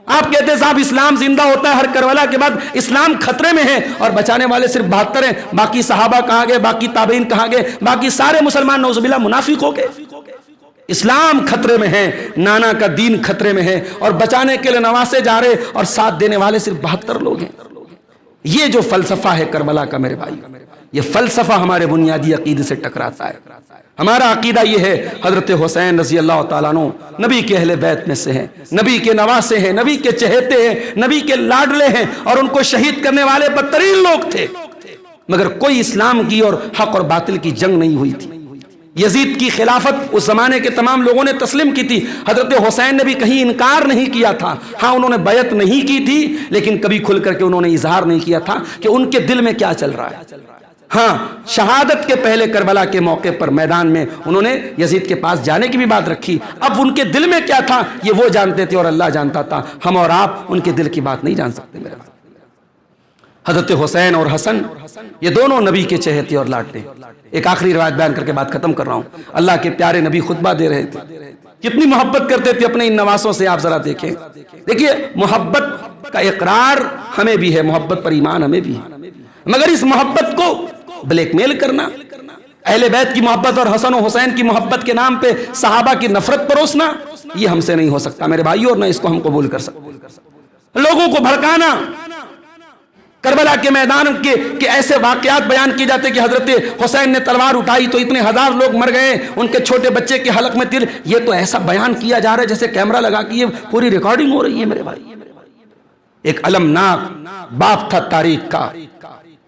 آپ کہتے ہیں صاحب اسلام زندہ ہوتا ہے ہر کربلا کے بعد، اسلام خطرے میں ہے اور بچانے والے صرف 72 ہیں. باقی صحابہ کہاں گئے؟ باقی تابعین کہاں گئے؟ باقی سارے مسلمان نعوذ باللہ منافق ہو گئے. اسلام خطرے میں ہے، نانا کا دین خطرے میں ہے، اور بچانے کے لیے نواسے جا رہے اور ساتھ دینے والے صرف 72 لوگ ہیں. یہ جو فلسفہ ہے کربلا کا میرے بھائی، یہ فلسفہ ہمارے بنیادی عقیدے سے ٹکراتا ہے. ہمارا عقیدہ یہ ہے حضرت حسین رضی اللہ تعالیٰ عنہ نبی کے اہل بیت میں سے ہیں، نبی کے نواسے ہیں، نبی کے چہیتے ہیں، نبی کے لاڈلے ہیں، اور ان کو شہید کرنے والے بدترین لوگ تھے. مگر کوئی اسلام کی اور حق اور باطل کی جنگ نہیں ہوئی تھی. یزید کی خلافت اس زمانے کے تمام لوگوں نے تسلیم کی تھی. حضرت حسین نے بھی کہیں انکار نہیں کیا تھا. ہاں انہوں نے بیعت نہیں کی تھی، لیکن کبھی کھل کر کے انہوں نے اظہار نہیں کیا تھا کہ ان کے دل میں کیا چل رہا ہے. ہاں شہادت کے پہلے کربلا کے موقع پر میدان میں انہوں نے یزید کے پاس جانے کی بھی بات رکھی. اب ان کے دل میں کیا تھا یہ وہ جانتے تھے اور اللہ جانتا تھا. ہم اور آپ ان کے دل کی بات نہیں جان سکتے. میرے حضرت حسین اور حسن یہ دونوں نبی کے چہیتے اور لاڈلے. ایک آخری روایت بیان کر کے بات ختم کر رہا ہوں. اللہ کے پیارے نبی خطبہ دے رہے تھے، کتنی محبت کرتے تھے اپنے ان نواسوں سے. آپ ذرا دیکھیں. دیکھیے محبت کا اقرار ہمیں بھی ہے، محبت پر ایمان ہمیں بھی ہے، مگر اس محبت کو بلیک میل کرنا، اہل بیت کی محبت اور حسن و حسین کی محبت کے نام پہ صحابہ کی نفرت پروسنا، یہ ہم سے نہیں ہو سکتا میرے بھائیو، اور نہ اس کو ہم قبول کر سکتے. لوگوں کو بھڑکانا، کربلا کے میدان کے ایسے واقعات بیان کیے جاتے کہ حضرت حسین نے تلوار اٹھائی تو اتنے 1000 لوگ مر گئے، ان کے چھوٹے بچے کے حلق میں تیر. یہ تو ایسا بیان کیا جا رہا ہے جیسے کیمرہ لگا کے یہ پوری ریکارڈنگ ہو رہی ہے میرے بھائی. ایک المناک باب تھا تاریخ کا.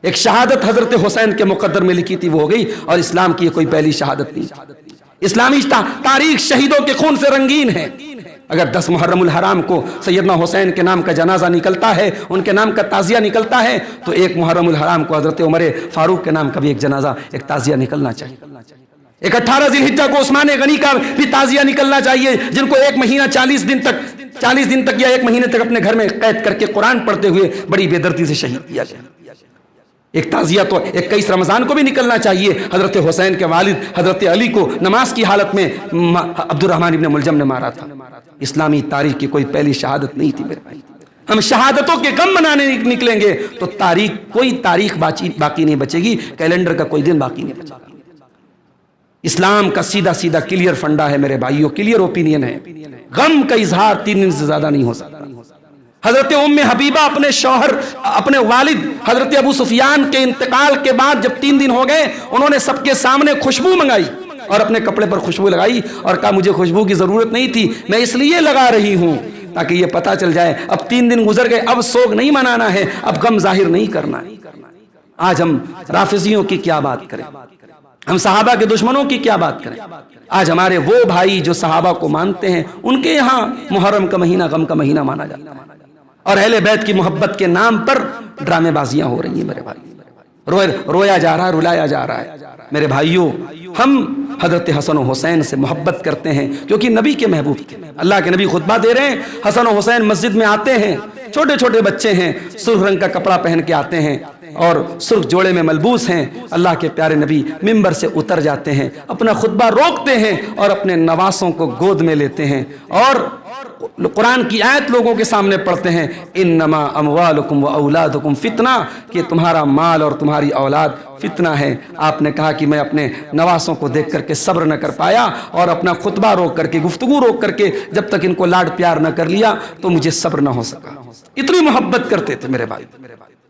ایک شہادت حضرت حسین کے مقدر میں لکھی تھی وہ ہو گئی، اور اسلام کی یہ کوئی پہلی شہادت نہیں. اسلامی تاریخ شہیدوں کے خون سے رنگین ہے. اگر 10 محرم الحرام کو سیدنا حسین کے نام کا جنازہ نکلتا ہے، ان کے نام کا تعزیہ نکلتا ہے، تو 1 محرم الحرام کو حضرت عمر فاروق کے نام کا بھی ایک جنازہ، ایک تعزیہ نکلنا چاہیے. ایک 18 ذی الحجہ کو عثمان غنی کا بھی تعزیہ نکلنا چاہیے، جن کو 1 مہینہ 40 دن تک یا 1 مہینے تک اپنے گھر میں قید کر کے قرآن پڑھتے ہوئے بڑی بے دردی سے شہید کیا گیا. ایک تعزیہ تو 21 رمضان کو بھی نکلنا چاہیے. حضرت حسین کے والد حضرت علی کو نماز کی حالت میں عبد الرحمن ابن ملجم نے مارا تھا. اسلامی تاریخ کی کوئی پہلی شہادت نہیں تھی میرے بھائی. ہم شہادتوں کے غم منانے نکلیں گے تو کوئی تاریخ باقی نہیں بچے گی، کیلنڈر کا کوئی دن باقی نہیں بچے گا. اسلام کا سیدھا کلیئر فنڈا ہے میرے بھائیوں، کلیئر اوپینین ہے. غم کا اظہار 3 دن سے زیادہ نہیں ہو سکتا. حضرت ام حبیبہ اپنے شوہر، اپنے والد حضرت ابو سفیان کے انتقال کے بعد جب 3 دن ہو گئے، انہوں نے سب کے سامنے خوشبو منگائی اور اپنے کپڑے پر خوشبو لگائی اور کہا مجھے خوشبو کی ضرورت نہیں تھی، میں اس لیے لگا رہی ہوں تاکہ یہ پتہ چل جائے اب 3 دن گزر گئے، اب سوگ نہیں منانا ہے، اب غم ظاہر نہیں کرنا ہے. آج ہم رافضیوں کی کیا بات کریں، ہم صحابہ کے دشمنوں کی کیا بات کریں. آج ہمارے وہ بھائی جو صحابہ کو مانتے ہیں، ان کے یہاں محرم کا مہینہ غم کا مہینہ مانا جاتا ہے، اور اہل بیت کی محبت کے نام پر ڈرامے بازیاں ہو رہی ہیں میرے بھائی. رویا جا رہا ہے، رلایا جا رہا ہے. میرے بھائیوں، ہم حضرت حسن و حسین سے محبت کرتے ہیں کیونکہ نبی کے محبوب تھے۔ اللہ کے نبی خطبہ دے رہے ہیں، حسن و حسین مسجد میں آتے ہیں، چھوٹے چھوٹے بچے ہیں، سرخ رنگ کا کپڑا پہن کے آتے ہیں اور سرخ جوڑے میں ملبوس ہیں۔ اللہ کے پیارے نبی ممبر سے اتر جاتے ہیں، اپنا خطبہ روکتے ہیں اور اپنے نواسوں کو گود میں لیتے ہیں اور قرآن کی آیت لوگوں کے سامنے پڑھتے ہیں، انما اموالکم و اولادکم فتنہ، کہ تمہارا مال اور تمہاری اولاد فتنہ ہے۔ آپ نے کہا کہ میں اپنے نواسوں کو دیکھ کر کے صبر نہ کر پایا اور اپنا خطبہ روک کر کے، گفتگو روک کر کے جب تک ان کو لاڈ پیار نہ کر لیا تو مجھے صبر نہ ہو سکا۔ اتنی محبت کرتے تھے میرے بھائی۔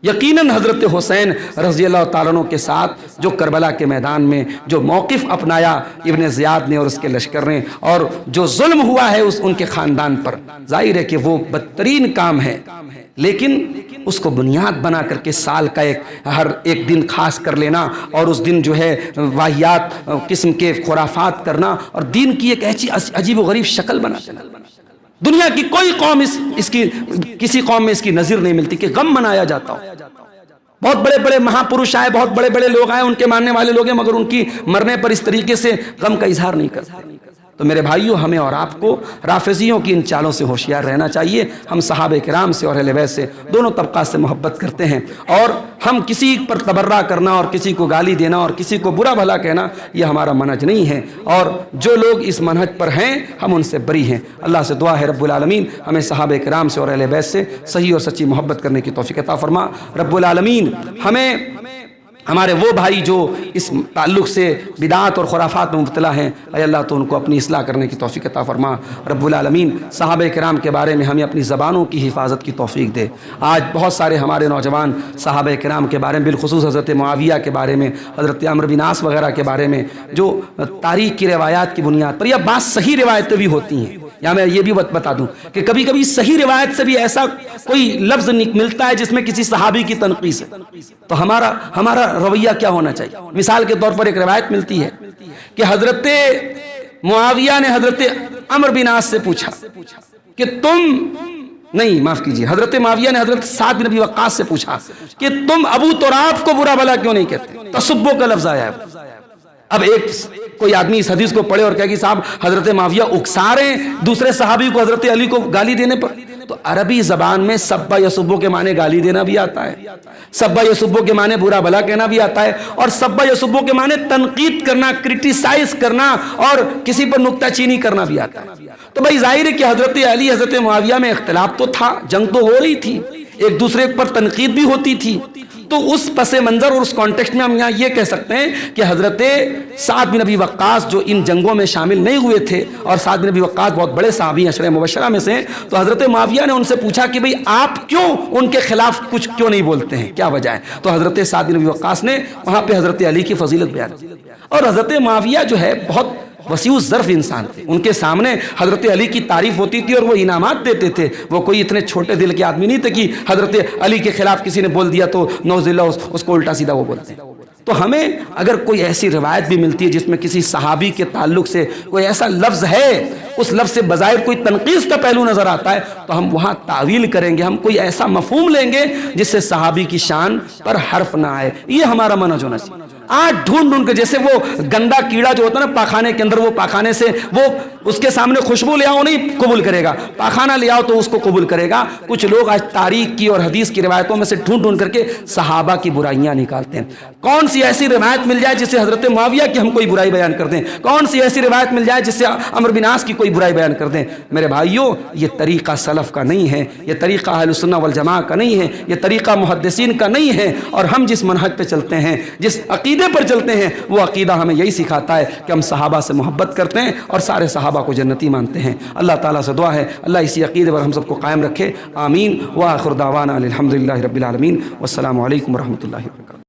یقیناً حضرت حسین رضی اللہ تعالیٰ عنہ کے ساتھ جو کربلا کے میدان میں جو موقف اپنایا ابن زیاد نے اور اس کے لشکر نے، اور جو ظلم ہوا ہے ان کے خاندان پر، ظاہر ہے کہ وہ بدترین کام ہے، لیکن اس کو بنیاد بنا کر کے سال کا ہر ایک دن خاص کر لینا اور اس دن جو ہے واہیات قسم کے خرافات کرنا اور دین کی ایک ایسی عجیب و غریب شکل بنا دینا۔ دنیا کی کوئی قوم اس کی کسی قوم میں اس کی نظیر نہیں ملتی کہ غم منایا جاتا ہو۔ بہت بڑے بڑے مہاپرش آئے، بہت بڑے بڑے لوگ آئے، ان کے ماننے والے لوگ ہیں، مگر ان کی مرنے پر اس طریقے سے غم کا اظہار نہیں کرتے۔ تو میرے بھائیوں، ہمیں اور آپ کو رافضیوں کی ان چالوں سے ہوشیار رہنا چاہیے۔ ہم صحابہ کرام سے اور اہل بیت سے، دونوں طبقات سے محبت کرتے ہیں، اور ہم کسی پر تبرہ کرنا اور کسی کو گالی دینا اور کسی کو برا بھلا کہنا یہ ہمارا منہج نہیں ہے، اور جو لوگ اس منہج پر ہیں ہم ان سے بری ہیں۔ اللہ سے دعا ہے رب العالمین ہمیں صحابہ کرام سے اور اہل بیت سے صحیح اور سچی محبت کرنے کی توفیق عطا فرما۔ رب العالمین ہمیں ہمارے وہ بھائی جو اس تعلق سے بدعات اور خرافات میں مبتلا ہیں، اے اللہ تو ان کو اپنی اصلاح کرنے کی توفیق عطا فرما۔ رب العالمین صحابہ کرام کے بارے میں ہمیں اپنی زبانوں کی حفاظت کی توفیق دے۔ آج بہت سارے ہمارے نوجوان صحابہ کرام کے بارے میں، بالخصوص حضرت معاویہ کے بارے میں، حضرت عمرو بن عاص وغیرہ کے بارے میں، جو تاریخ کی روایات کی بنیاد پر، یا بعض صحیح روایتیں بھی ہوتی ہیں، یا میں یہ بھی بتا دوں کہ کبھی کبھی صحیح روایت سے بھی ایسا کوئی لفظ ملتا ہے جس میں کسی صحابی کی تنقیص ہے، تو ہمارا رویہ کیا ہونا چاہیے؟ مثال کے طور پر ایک روایت ملتی ہے کہ حضرت معاویہ نے حضرت عمرو بن عاص سے پوچھا کہ حضرت معاویہ نے حضرت سعد بن ابی وقاص سے پوچھا کہ تم ابو تراب کو برا بھلا کیوں نہیں کہتے؟ تسبو کا لفظ آیا ہے۔ اب کوئی آدمی اس حدیث کو پڑھے اور کہے کہ صاحب حضرت معاویہ اکسا رہے ہیں دوسرے صحابی کو حضرت علی کو گالی دینے پر، تو عربی زبان میں سبا یسبو کے معنی گالی دینا بھی آتا ہے، سبا یسبو کے معنی برا بھلا کہنا بھی آتا ہے، اور سبا یسبو کے معنی تنقید کرنا، کرٹیسائز کرنا اور کسی پر نکتہ چینی کرنا بھی آتا ہے۔ تو بھائی ظاہر ہے کہ حضرت علی حضرت معاویہ میں اختلاف تو تھا، جنگ تو ہو رہی تھی، ایک دوسرے پر تنقید بھی ہوتی تھی، تو اس پس منظر اور اس کانٹیکسٹ میں ہم یہاں یہ کہہ سکتے ہیں کہ حضرت سعد بن ابی وقاص جو ان جنگوں میں شامل نہیں ہوئے تھے، اور سعد بن ابی وقاص بہت بڑے صحابی عشرہ مبشرہ میں سے ہیں، تو حضرت معاویہ نے ان سے پوچھا کہ بھئی آپ کیوں ان کے خلاف کچھ کیوں نہیں بولتے ہیں، کیا وجہ ہے؟ تو حضرت سعد بن ابی وقاص نے وہاں پہ حضرت علی کی فضیلت بیان کی، اور حضرت معاویہ جو ہے بہت وسیع الظرف انسان تھے، ان کے سامنے حضرت علی کی تعریف ہوتی تھی اور وہ انعامات دیتے تھے، وہ کوئی اتنے چھوٹے دل کے آدمی نہیں تھے کہ حضرت علی کے خلاف کسی نے بول دیا تو نعوذ باللہ اس کو الٹا سیدھا وہ بولتے ہیں۔ تو ہمیں اگر کوئی ایسی روایت بھی ملتی ہے جس میں کسی صحابی کے تعلق سے کوئی ایسا لفظ ہے، اس لفظ سے بظاہر کوئی تنقیص کا پہلو نظر آتا ہے، تو ہم وہاں تعویل کریں گے، ہم کوئی ایسا مفہوم لیں گے جس سے صحابی کی شان پر حرف نہ آئے۔ یہ ہمارا منہج ہونا چاہیے۔ آج ڈھونڈ کے، جیسے وہ گندا کیڑا جو ہوتا ہے نا پاخانے کے اندر، وہ پاخانے سے وہ اس کے سامنے خوشبو لے آؤ نہیں قبول کرے گا، پاخانہ لے آؤ تو اس کو قبول کرے گا۔ کچھ لوگ آج تاریخ کی اور حدیث کی روایتوں میں سے ڈھونڈ کر کے صحابہ کی برائیاں نکالتے ہیں۔ کون سی ایسی روایت مل جائے جس سے حضرت معاویہ کی ہم کوئی برائی بیان کر دیں؟ کون سی ایسی روایت مل جائے جس سے عمرو بن عاص کی کوئی برائی بیان کر دیں؟ میرے بھائیوں، یہ طریقہ سلف کا نہیں ہے، یہ طریقہ اہل السنہ والجماعہ کا نہیں ہے، یہ طریقہ محدثین کا نہیں ہے، اور ہم جس منہج پہ چلتے ہیں، جس عقیدے پر چلتے ہیں، وہ عقیدہ ہمیں یہی سکھاتا ہے کہ ہم صحابہ سے محبت کرتے ہیں اور سارے صحابہ کو جنتی مانتے ہیں۔ اللہ تعالیٰ سے دعا ہے اللہ اسی عقیدے پر ہم سب کو قائم رکھے، آمین۔ وآخر دعوانا الحمدللہ رب العالمین، والسلام علیکم ورحمۃ اللہ وبرکاتہ۔